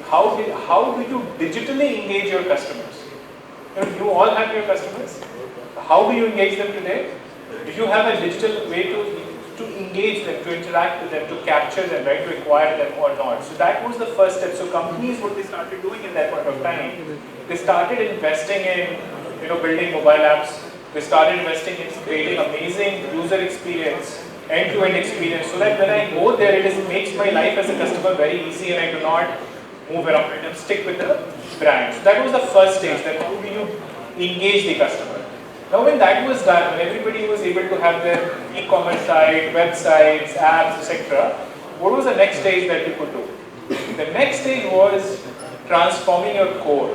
how do you digitally engage your customers? You all have your customers. How do you engage them today? Do you have a digital way to engage them, to interact with them, to capture them, right, to acquire them or not? So that was the first step. So companies, what they started doing in that point of time, they started investing in building mobile apps. They started investing in creating amazing user experience, end-to-end experience, so that when I go there, it makes my life as a customer very easy, and I do not move around and stick with the brand. So that was the first stage, that how do you engage the customer. Now when that was done, when everybody was able to have their e-commerce site, websites, apps, etc., what was the next stage that you could do? The next stage was transforming your core.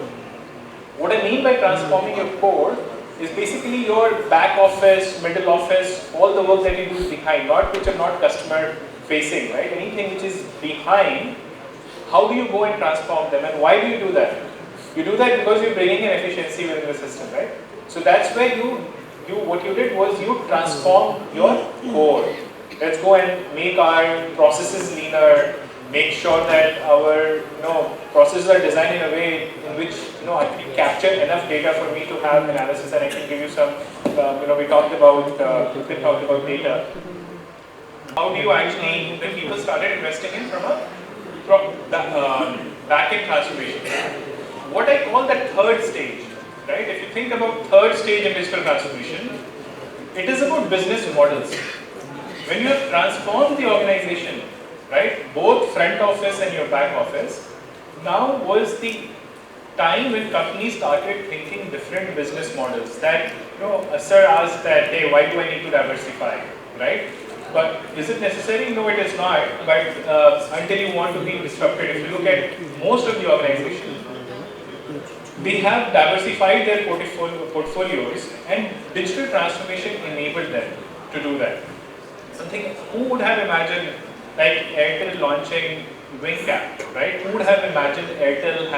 What I mean by transforming your core, is basically your back office, middle office, all the work that you do behind, not which are not customer facing, right? Anything which is behind, how do you go and transform them, and why do you do that? You do that because you're bringing in efficiency within the system, right? So that's where what you did was you transform your core. Let's go and make our processes leaner, make sure that our processes are designed in a way in which I can capture enough data for me to have analysis, and I can give you some. We talked about data. How do you actually, when people started investing in from a back-end transformation, what I call the third stage, right? If you think about third stage in digital transformation, it is about business models. When you have transformed the organization, right, both front office and your back office, now was the time when companies started thinking different business models. That, a sir asked that, hey, why do I need to diversify, right? But is it necessary? No, it is not. But until you want to be disrupted, if you look at most of the organizations, they have diversified their portfolios, and digital transformation enabled them to do that. Something, who would have imagined like Airtel launching WingCap, right? Who would have imagined Airtel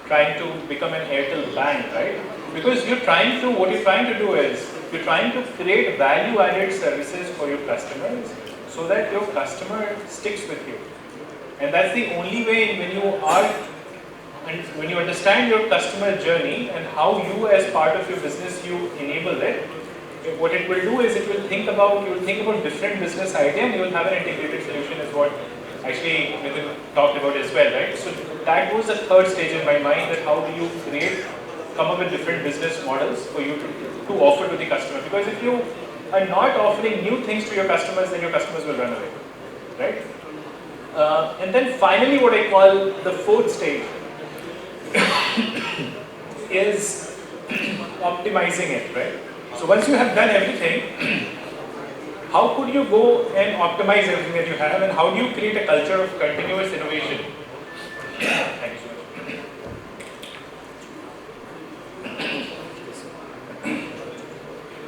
trying to become an Airtel bank, right? Because what you're trying to do is, you're trying to create value-added services for your customers so that your customer sticks with you. And that's the only way when you understand your customer journey and how you as part of your business, you enable it. What it will do is you will think about different business idea, and you will have an integrated solution, is what actually Nitin talked about as well, right? So that was the third stage in my mind, that how do you come up with different business models for you to offer to the customer. Because if you are not offering new things to your customers, then your customers will run away, right? And then finally, what I call the fourth stage is optimizing it, right? So once you have done everything, how could you go and optimize everything that you have, and how do you create a culture of continuous innovation? Thank you so much.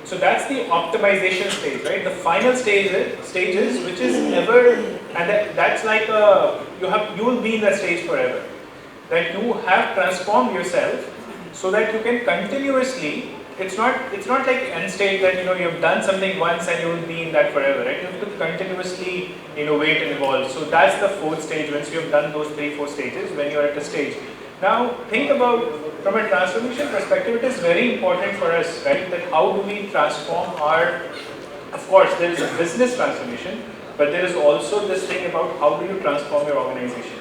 So that's the optimization stage, right? The final stages, which is ever, and that's like you will be in that stage forever. That you have transformed yourself so that you can continuously. It's not like end stage that you've done something once and you will be in that forever, right? You have to continuously innovate and evolve. So that's the fourth stage. Once you have done those 3-4 stages, when you are at a stage. Now think about, from a transformation perspective, it is very important for us, right? That how do we transform of course there is a business transformation, but there is also this thing about how do you transform your organization.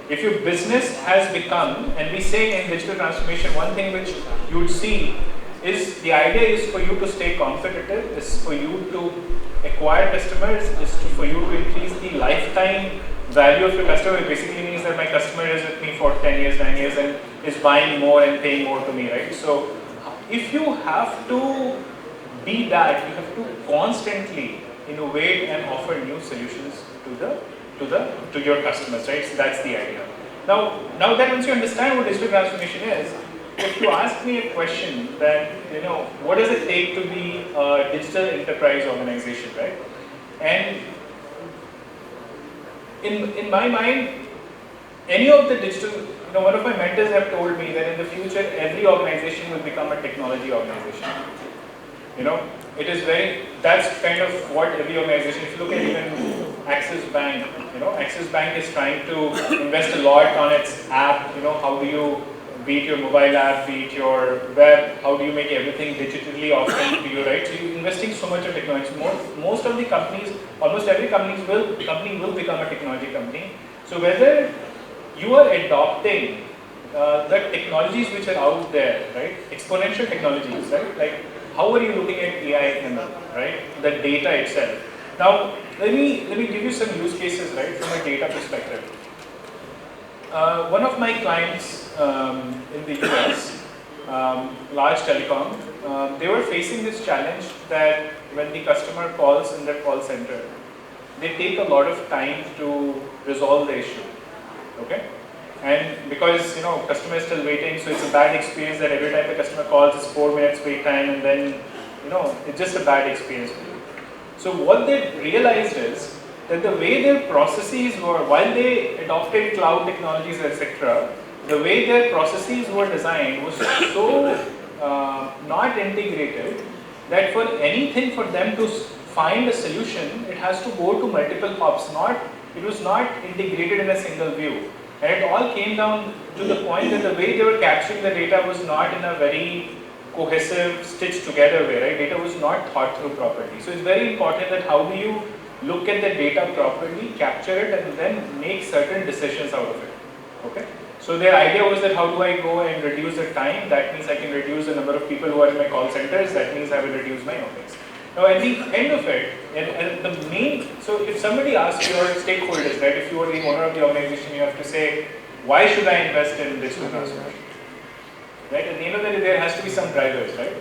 If your business has become, and we say in digital transformation, one thing which you would see is the idea is for you to stay competitive, is for you to acquire customers, for you to increase the lifetime value of your customer. It basically means that my customer is with me for 10 years, 9 years, and is buying more and paying more to me, right? So if you have to be that, you have to constantly innovate and offer new solutions to your customers, right? So that's the idea. Now that once you understand what digital transformation is, if you ask me a question that, what does it take to be a digital enterprise organization, right? And in my mind, any of the digital, one of my mentors have told me that in the future, every organization will become a technology organization. That's kind of what every organization, if you look at even Axis Bank, Axis Bank is trying to invest a lot on its app, how do you, be it your mobile app, be it your web, how do you make everything digitally offered to you, right? So you're investing so much in technology. Most of the companies, almost every company will become a technology company. So whether you are adopting the technologies which are out there, right? Exponential technologies, right? Like how are you looking at AI and ML, right? The data itself. Now let me give you some use cases, right, from a data perspective. One of my clients in the US, large telecom, they were facing this challenge that when the customer calls in their call center, they take a lot of time to resolve the issue. Okay. And because customer is still waiting, so it's a bad experience that every time the customer calls, it's 4 minutes wait time, and then it's just a bad experience. So what they realized is that the way their processes were, while they adopted cloud technologies, etc., the way their processes were designed was so not integrated that for anything for them to find a solution, it has to go to multiple hops. It was not integrated in a single view. And it all came down to the point that the way they were capturing the data was not in a very cohesive, stitched together way, right? Data was not thought through properly. So it's very important that how do you look at the data properly, capture it, and then make certain decisions out of it. Okay? So their idea was that how do I go and reduce the time? That means I can reduce the number of people who are in my call centers. That means I will reduce my OpEx. Now at the end of it, and the main, so if somebody asks your stakeholders, right, if you are the owner of the organization, you have to say, why should I invest in digital transformation? Right? At the end of the day, there has to be some drivers, right?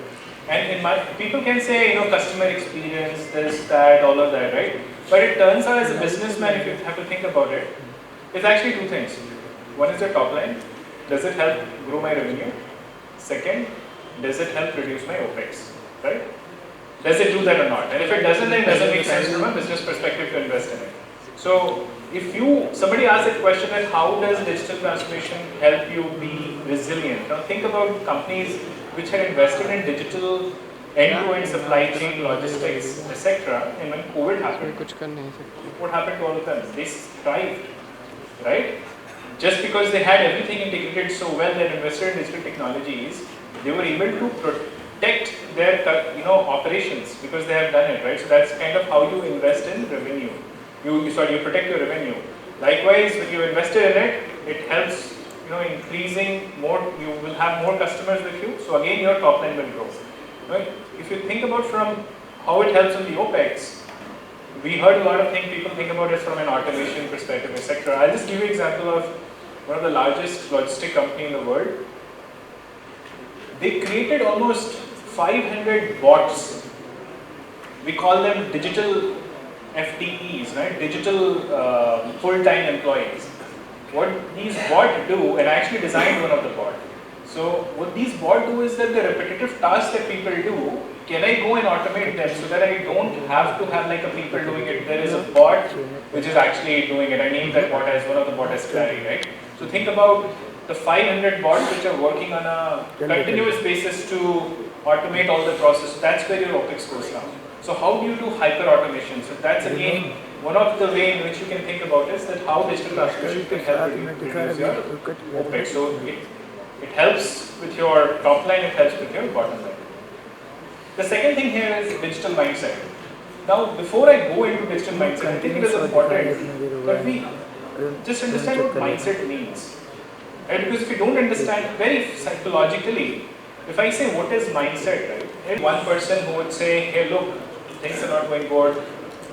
And people can say, customer experience, this, that, all of that, right? But it turns out as a businessman, if you have to think about it, it's actually two things. One is the top line. Does it help grow my revenue? Second, does it help reduce my OpEx, right? Does it do that or not? And if it doesn't, then it doesn't make sense from a business perspective to invest in it. So if somebody asks a question that how does digital transformation help you be resilient? Now think about companies which had invested in digital end-to-end supply chain, logistics, etc. And when COVID happened, what happened to all of them? They thrived, right? Just because they had everything integrated so well that invested in digital technologies, they were able to protect their operations because they have done it, right? So that's kind of how you invest in revenue. You protect your revenue. Likewise, when you invested in it, it helps increasing more. You will have more customers with you. So again, your top line will grow. Right? If you think about from how it helps on the OpEx, we heard a lot of things. People think about it from an automation perspective, etc. I'll just give you an example of one of the largest logistic company in the world. They created almost 500 bots. We call them digital FTEs, right? Digital full-time employees. What these bots do, and I actually designed one of the bots. So what these bots do is that the repetitive tasks that people do, can I go and automate them so that I don't have to have like a people doing it? There is a bot which is actually doing it. I named that bot as one of the bot as Clary, right? So think about the 500 bots which are working on a continuous basis to automate all the process. That's where your OpEx goes down. So how do you do hyper automation? So that's again one of the way in which you can think about is that how digital transformation can help reduce your OpEx. So it helps with your top line, it helps with your bottom line. The second thing here is digital mindset. Now before I go into digital mindset, I think it is important that we just understand what mindset means. Right? Because if you don't understand very psychologically, if I say what is mindset, right? And one person who would say, hey look, things are not going good,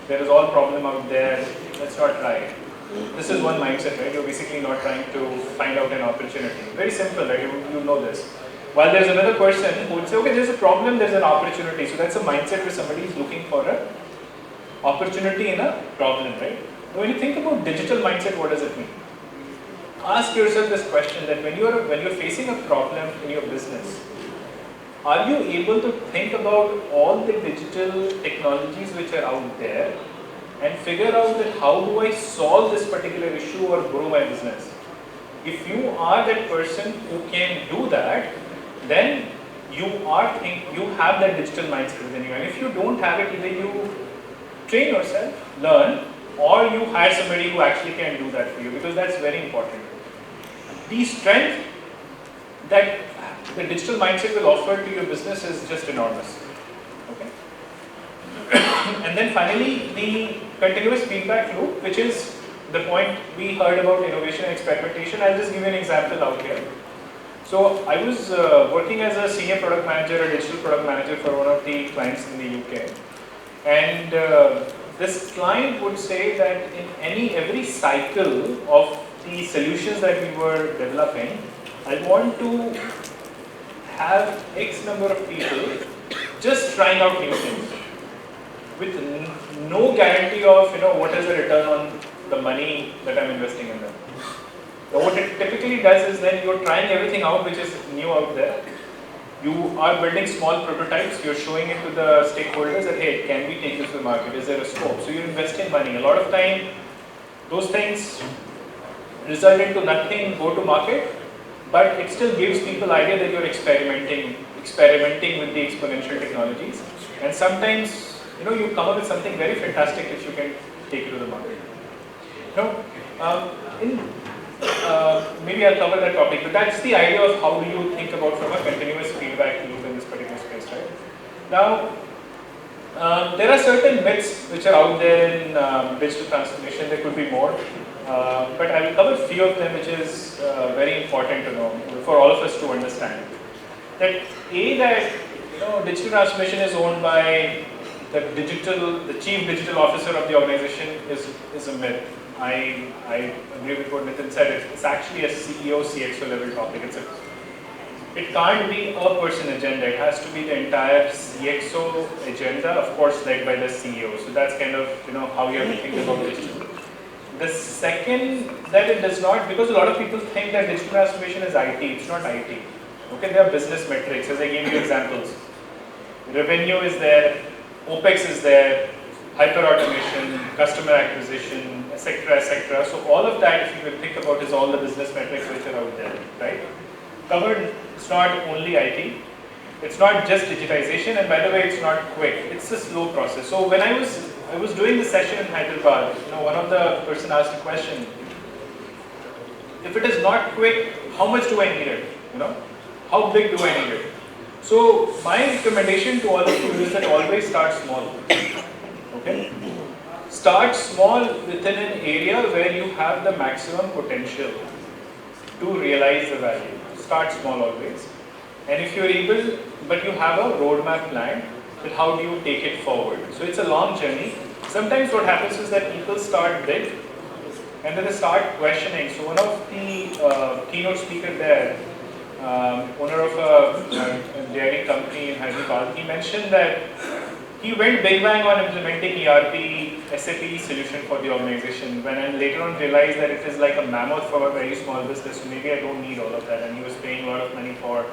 there is all problem out there, let's not try. This is one mindset, right? You're basically not trying to find out an opportunity. Very simple, right? You know this. While there's another person who would say, okay, there's a problem, there's an opportunity. So that's a mindset where somebody is looking for an opportunity in a problem, right? When you think about digital mindset, what does it mean? Ask yourself this question that when you're facing a problem in your business, are you able to think about all the digital technologies which are out there and figure out that how do I solve this particular issue or grow my business? If you are that person who can do that, then you have that digital mindset within you. And if you don't have it, either you train yourself, learn, or you hire somebody who actually can do that for you, because that's very important. The strength that the digital mindset will offer to your business is just enormous. Okay? And then finally, the continuous feedback loop, which is the point we heard about innovation and experimentation. I'll just give you an example out here. So I was working as a senior product manager, a digital product manager for one of the clients in the UK. And this client would say that in every cycle of the solutions that we were developing, I want to have X number of people just trying out new things with no guarantee of what is the return on the money that I'm investing in them. Now what it typically does is then you're trying everything out which is new out there. You are building small prototypes, you're showing it to the stakeholders that, hey, can we take this to the market? Is there a scope? So you invest in money. A lot of time, those things result into nothing, go to market, but it still gives people idea that you're experimenting with the exponential technologies. And sometimes, you come up with something very fantastic which you can take it to the market. Maybe I'll cover that topic, but that's the idea of how do you think about from a continuous feedback loop in this particular space, right? Now, there are certain myths which are out there in digital transformation. There could be more, but I will cover a few of them, which is very important to know for all of us to understand. That digital transformation is owned by the chief digital officer of the organization is a myth. I agree with what Nitin said. It's actually a CEO, CXO level topic. It can't be a person agenda. It has to be the entire CXO agenda, of course, led by the CEO. So that's kind of how you have to think about digital. The second, that it does not, because a lot of people think that digital transformation is IT. It's not IT. Okay, there are business metrics, as I gave you examples. Revenue is there, OPEX is there, hyper-automation, customer acquisition, etc., etc. So all of that, if you will think about, is all the business metrics which are out there, right? Covered, it's not only IT, it's not just digitization, and by the way, it's not quick. It's a slow process. So when I was doing the session in Hyderabad, one of the person asked a question, if it is not quick, how much do I need it? How big do I need it? So my recommendation to all of you is that always start small. Okay? Start small within an area where you have the maximum potential to realize the value. Start small always. And if you're able, but you have a roadmap plan, then how do you take it forward? So it's a long journey. Sometimes what happens is that people start big and then they start questioning. So one of the keynote speakers there, owner of a dairy company in Hyderabad, he mentioned that he went big bang on implementing ERP, SAP solution for the organization, and later on realized that it is like a mammoth for a very small business, so maybe I don't need all of that, and he was paying a lot of money for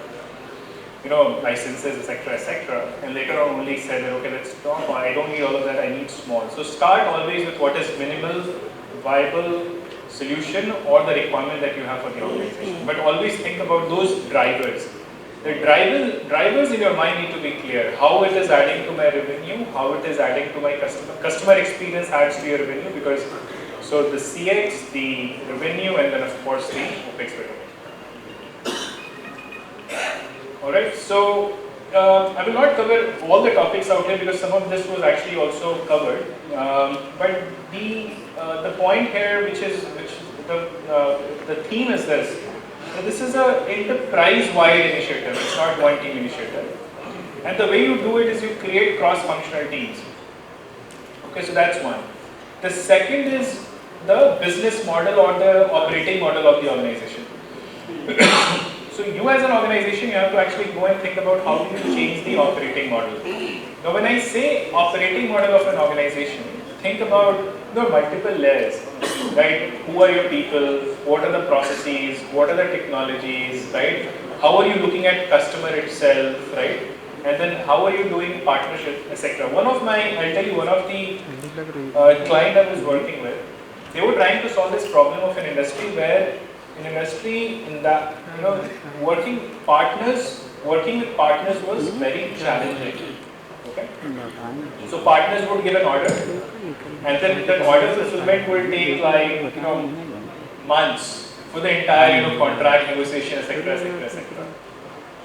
licenses, etc., etc. And later on only said that, okay, let's stop, I don't need all of that, I need small. So start always with what is minimal, viable solution or the requirement that you have for the organization. But always think about those drivers. The drivers in your mind need to be clear. How it is adding to my revenue, how it is adding to my customer experience adds to your revenue, because so the CX, the revenue, and then of course the OPEX better. Alright, so I will not cover all the topics out here because some of this was actually also covered. But the point here, which the theme is this. So this is an enterprise-wide initiative. It's not one team initiative. And the way you do it is you create cross-functional teams. Okay, so that's one. The second is the business model or the operating model of the organization. So you as an organization, you have to actually go and think about how do you change the operating model. Now when I say operating model of an organization, think about multiple layers, right? Who are your people? What are the processes? What are the technologies, right? How are you looking at customer itself, right? And then how are you doing partnership, etc. I'll tell you, one of the client I was working with, they were trying to solve this problem of an industry where working with partners was very challenging. Okay? So partners would give an order, and then that order fulfillment will take like months for the entire contract negotiation, etc., etc., etc.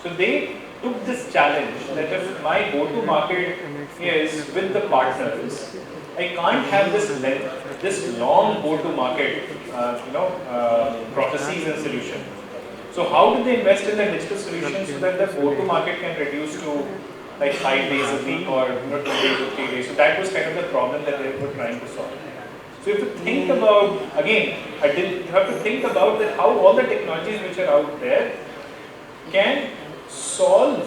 So they took this challenge that if my go-to-market is with the partners, I can't have this long go-to-market processes and solution. So how do they invest in the digital solution so that the go-to-market can reduce to like 5 days a week or 2 days or 3 days? So that was kind of the problem that they were trying to solve. So if you think about, again, you have to think about that how all the technologies which are out there can solve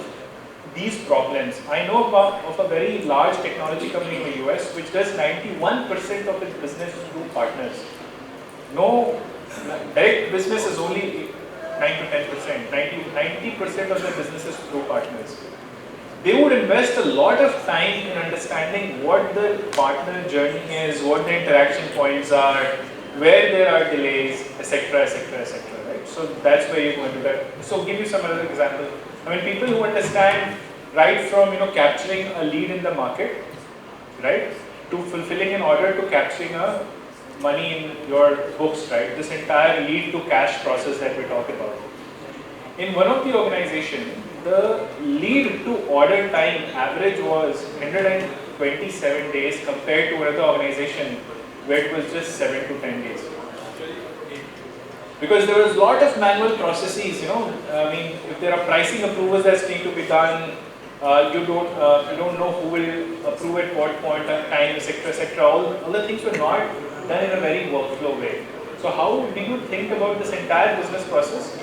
these problems. I know of a very large technology company in the US which does 91% of its business through partners. No Direct business is only 9 to 10%. 90% of their business is through partners. They would invest a lot of time in understanding what the partner journey is, what the interaction points are, where there are delays, etc., etc., etc. Right? So that's where you go into that. So give you some other example. I mean, people who understand right from capturing a lead in the market, right, to fulfilling an order to capturing a money in your books, right? This entire lead to cash process that we talk about. In one of the organizations, the lead to order time average was 127 days compared to another organization where it was just 7 to 10 days. Because there was a lot of manual processes, I mean, if there are pricing approvals that need to be done, you don't know who will approve at what point of time, etc., etc. All the things were not done in a very workflow way. So how do you think about this entire business process?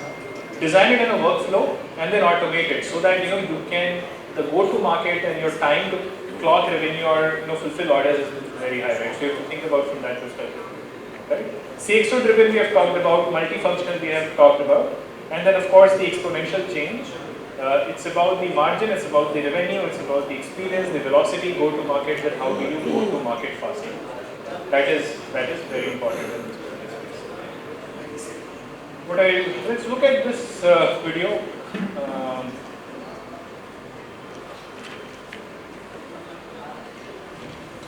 Design it in a workflow and then automate it so that you can the go-to-market and your time to clock revenue or fulfill orders is very high, right? So you have to think about from that perspective, right? CXO driven we have talked about, multifunctional we have talked about, and then of course the exponential change. It's about the margin, it's about the revenue, it's about the experience, the velocity, go-to-market, that how do you go-to-market faster. That is very important in this space. Let's look at this video.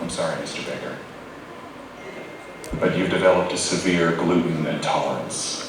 I'm sorry, Mr. Baker, but you've developed a severe gluten intolerance.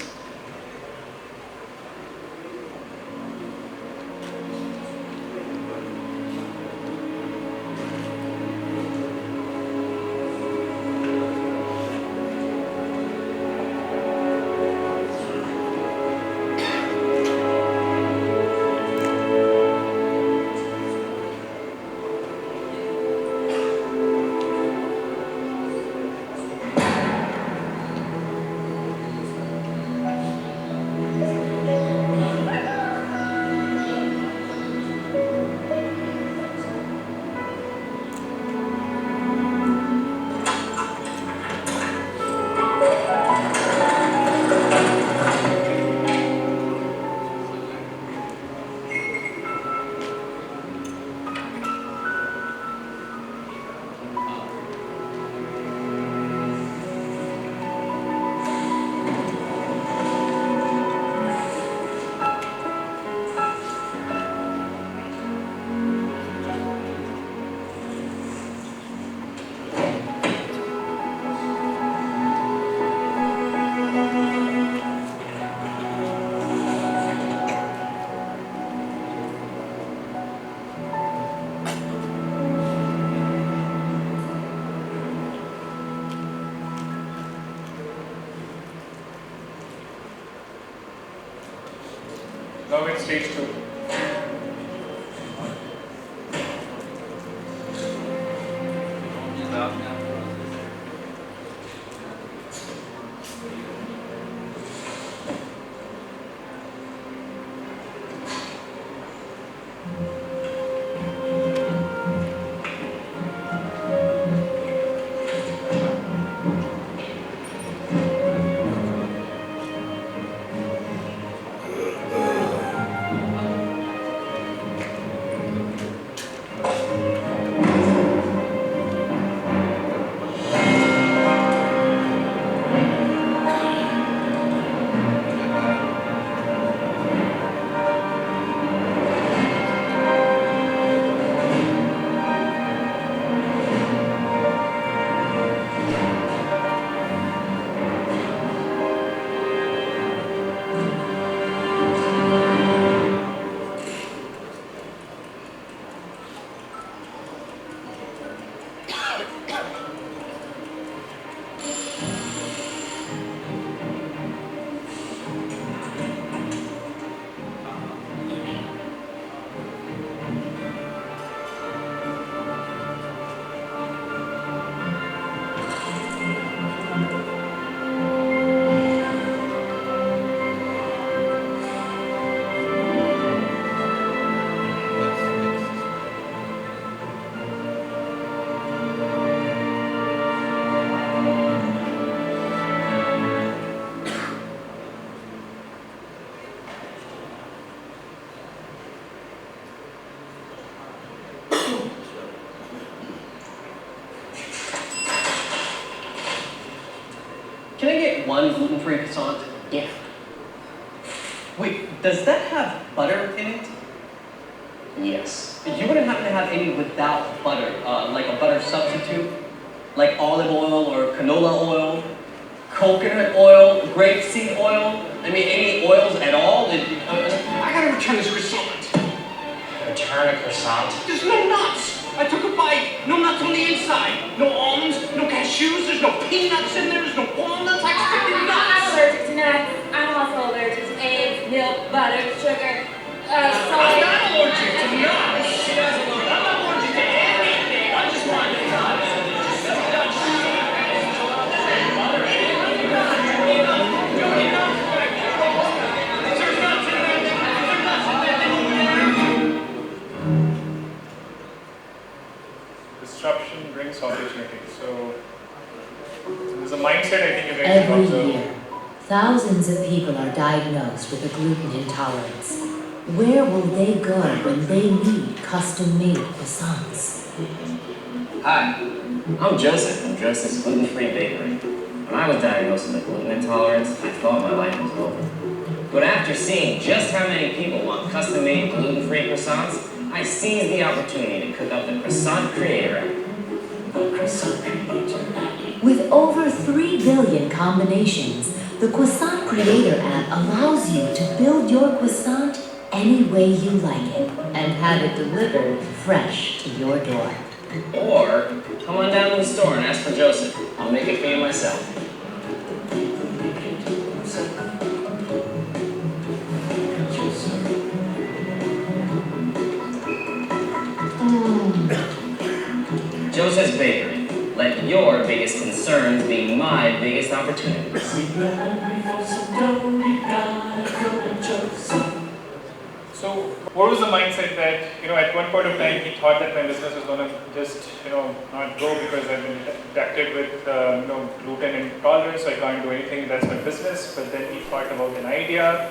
Now it's stage 2. Can I get one gluten-free croissant? Yeah. Wait, does that have butter in it? Yes. You wouldn't happen to have any without butter, like a butter substitute? Like olive oil or canola oil, coconut oil, grapeseed oil? I mean, any oils at all? I gotta return this croissant. Return a croissant. There's no nuts! I took a bite. No nuts on the inside. No almonds, no cashews, there's no peanuts in there, there's no walnuts. I expected I'm nuts! allergic to nuts. I'm also allergic to eggs, milk, butter, sugar, I'm soy. not allergic to nuts! I'm not allergic to anything! I just want nuts! Disruption brings opportunity. So there's a mindset I think you guys should Every observe. year, thousands of people are diagnosed with a gluten intolerance. Where will they go when they need custom-made croissants? Hi, I'm Joseph from Joseph's Gluten-Free Bakery. When I was diagnosed with a gluten intolerance, I thought my life was over. But after seeing just how many people want custom-made gluten-free croissants, I seized the opportunity to cook up the Croissant Creator app. The Croissant Creator. With over 3 billion combinations, the Croissant Creator app allows you to build your croissant any way you like it and have it delivered fresh to your door. Or come on down to the store and ask for Joseph. I'll make it for you myself. Joseph's Bakery. Let your biggest concerns be my biggest opportunities. So what was the mindset that, at one point of time he thought that my business was going to just, not go because I've been infected with, gluten intolerance, so I can't do anything, that's my business. But then he thought about an idea.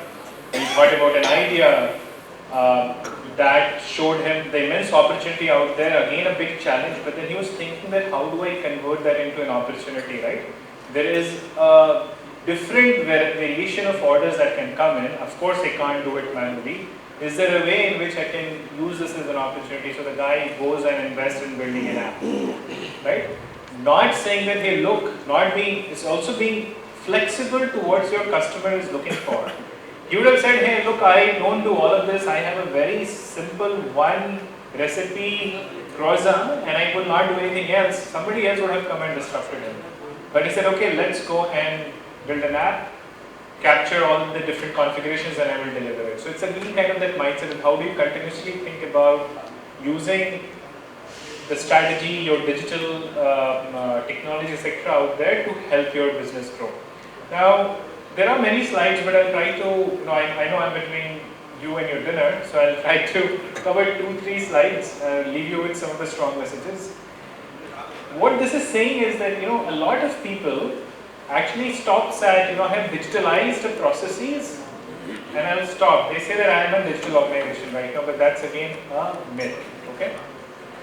That showed him the immense opportunity out there, again a big challenge, but then he was thinking that how do I convert that into an opportunity, right? There is a different variation of orders that can come in. Of course I can't do it manually. Is there a way in which I can use this as an opportunity? So the guy goes and invests in building an app, right? Not saying that, hey look, it's also being flexible to what your customer is looking for. You would have said, hey, look, I don't do all of this. I have a very simple one recipe croissant and I will not do anything else. Somebody else would have come and disrupted him. But he said, okay, let's go and build an app, capture all the different configurations and I will deliver it. So it's a little kind of that mindset of how do you continuously think about using the strategy, your digital technology, etc. out there to help your business grow. Now, there are many slides, but I'll try to, I know I'm between you and your dinner, so I'll try to cover 2-3 slides, leave you with some of the strong messages. What this is saying is that, a lot of people actually stops at, have digitalized the processes and I'll stop. They say that I am a digital organization right now, but that's again a myth, okay?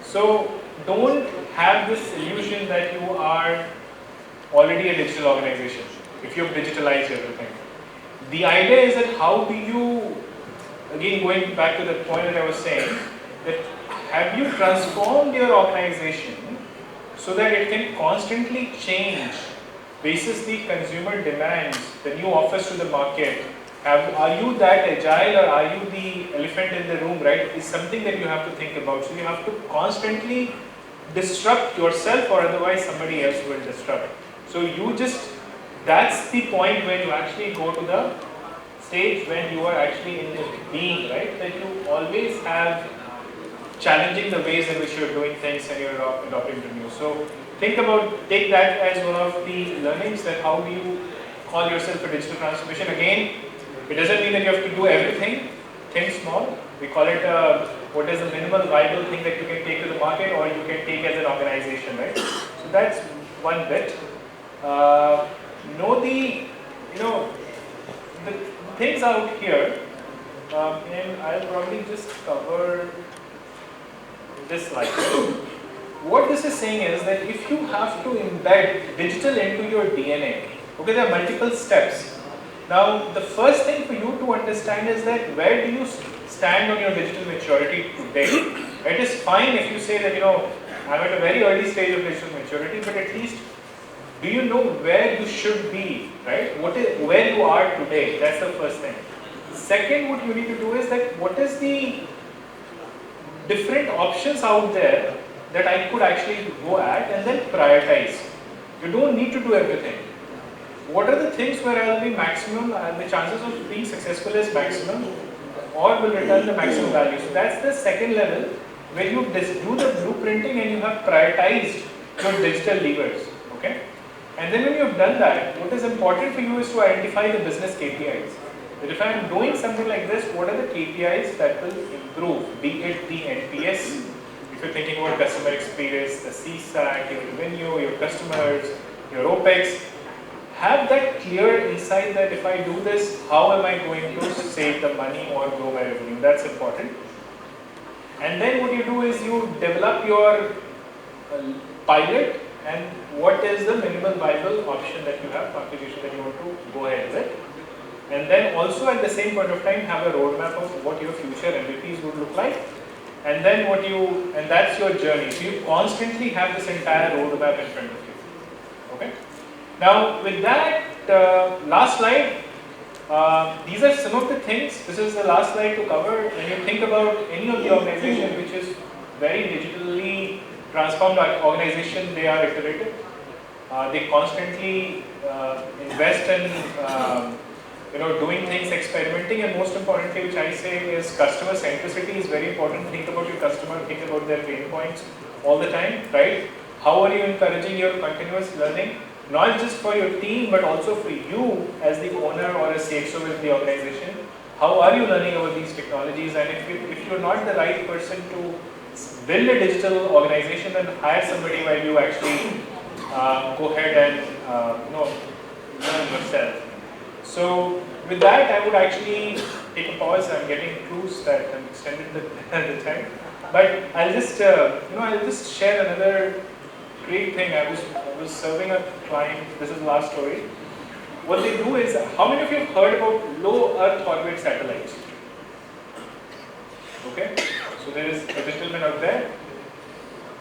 So don't have this illusion that you are already a digital organization if you've digitalized everything. The idea is that how do you, again going back to the point that I was saying, that have you transformed your organization so that it can constantly change basis the consumer demands, the new offers to the market. Are you that agile or are you the elephant in the room, right? Is something that you have to think about. So you have to constantly disrupt yourself or otherwise somebody else will disrupt. So that's the point when you actually go to the stage when you are actually in the being, right? That you always have challenging the ways in which you're doing things and you're adopting to new. So take that as one of the learnings, that how do you call yourself a digital transformation. Again, it doesn't mean that you have to do everything. Think small. We call it what is the minimal viable thing that you can take to the market or you can take as an organization, right? So that's one bit. Know the things out here, and I'll probably just cover this slide. What this is saying is that if you have to embed digital into your DNA, Okay, there are multiple steps. Now, the first thing for you to understand is that where do you stand on your digital maturity today? It is fine if you say that, I'm at a very early stage of digital maturity, but at least do you know where you should be, right? Where you are today? That's the first thing. Second, what you need to do is that what is the different options out there that I could actually go at and then prioritize. You don't need to do everything. What are the things where I will be maximum, the chances of being successful is maximum, or will return the maximum value. So that's the second level where you do the blueprinting and you have prioritized your digital levers. Okay? And then when you have done that, what is important for you is to identify the business KPIs. That if I am doing something like this, what are the KPIs that will improve? Be it the NPS, if you're thinking about customer experience, the CSAT, your revenue, your customers, your OPEX, have that clear insight that if I do this, how am I going to save the money or grow my revenue? That's important. And then what you do is you develop your pilot and what is the minimal viable option that you have, configuration that you want to go ahead with. And then also at the same point of time have a roadmap of what your future MVPs would look like. And then and that's your journey. So you constantly have this entire roadmap in front of you. Okay? Now with that, last slide, these are some of the things, this is the last slide to cover. When you think about any of the organization which is very digitally transformed organization, they are iterative. They constantly invest in doing things, experimenting, and most importantly, which I say is customer centricity is very important. Think about your customer, think about their pain points all the time, right? How are you encouraging your continuous learning? Not just for your team, but also for you as the owner or a CXO with the organization. How are you learning about these technologies? And if you're not the right person to build a digital organization, then hire somebody while you actually go ahead and learn yourself. So with that, I would actually take a pause. I'm getting close that I'm extended the time, but I'll just I'll just share another great thing. I was serving a client. This is the last story. What they do is, how many of you have heard about low Earth orbit satellites? Okay, so there is a gentleman out there.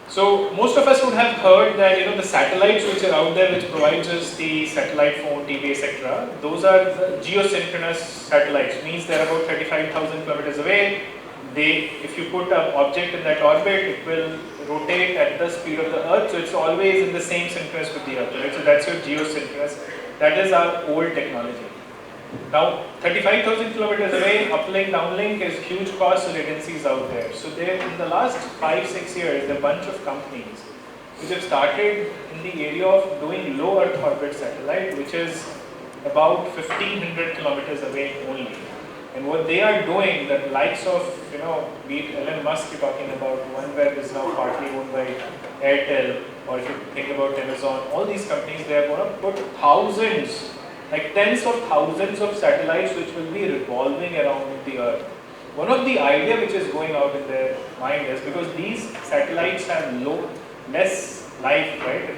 So most of us would have heard that the satellites which are out there, which provides us the satellite phone, TV, etc. Those are the geosynchronous satellites. Means they're about 35,000 kilometers away. If you put an object in that orbit, it will rotate at the speed of the Earth. So it's always in the same synchronous with the Earth. Right? So that's your geosynchronous. That is our old technology. Now, 35,000 kilometers away, uplink, downlink is huge cost latencies out there. So there, in the last 5-6 years, there are a bunch of companies which have started in the area of doing low Earth orbit satellite, which is about 1,500 kilometers away only. And what they are doing, the likes of, be it Elon Musk you're talking about, OneWeb is now partly owned by Airtel, or if you think about Amazon, all these companies, they are going to put thousands, like tens of thousands of satellites which will be revolving around the Earth. One of the idea which is going out in their mind is because these satellites have less life, right?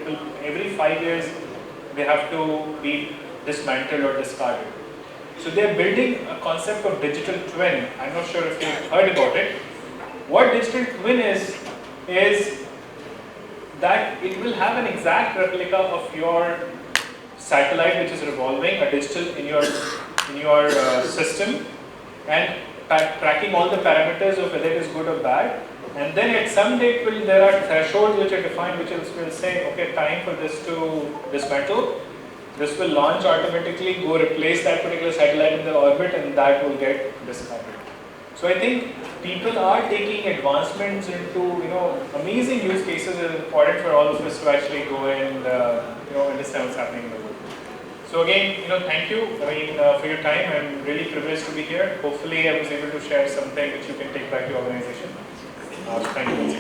Every 5 years they have to be dismantled or discarded. So they are building a concept of digital twin. I'm not sure if you've heard about it. What digital twin is that it will have an exact replica of your satellite which is revolving, a digital in your system, and tracking all the parameters of whether it is good or bad. And then at some date there are thresholds which are defined which will say, okay, time for this to dismantle. This will launch automatically, go replace that particular satellite in the orbit, and that will get discarded. So I think people are taking advancements into amazing use cases. It is important for all of us to actually go and understand what's happening in the world. So again, thank you. For your time. I'm really privileged to be here. Hopefully, I was able to share something which you can take back to your organization. Thank you.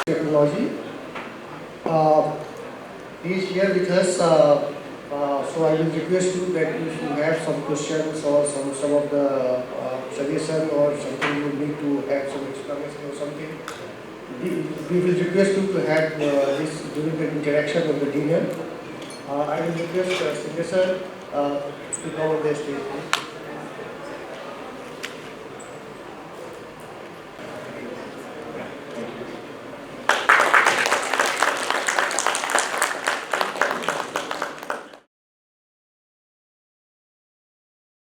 Technology. He is here with us. So I will request you that if you have some questions or some of the suggestion or something you need to have some explanation or something, we will request you to have this during the interaction of the dinner. I will request Singh sir to come on the stage.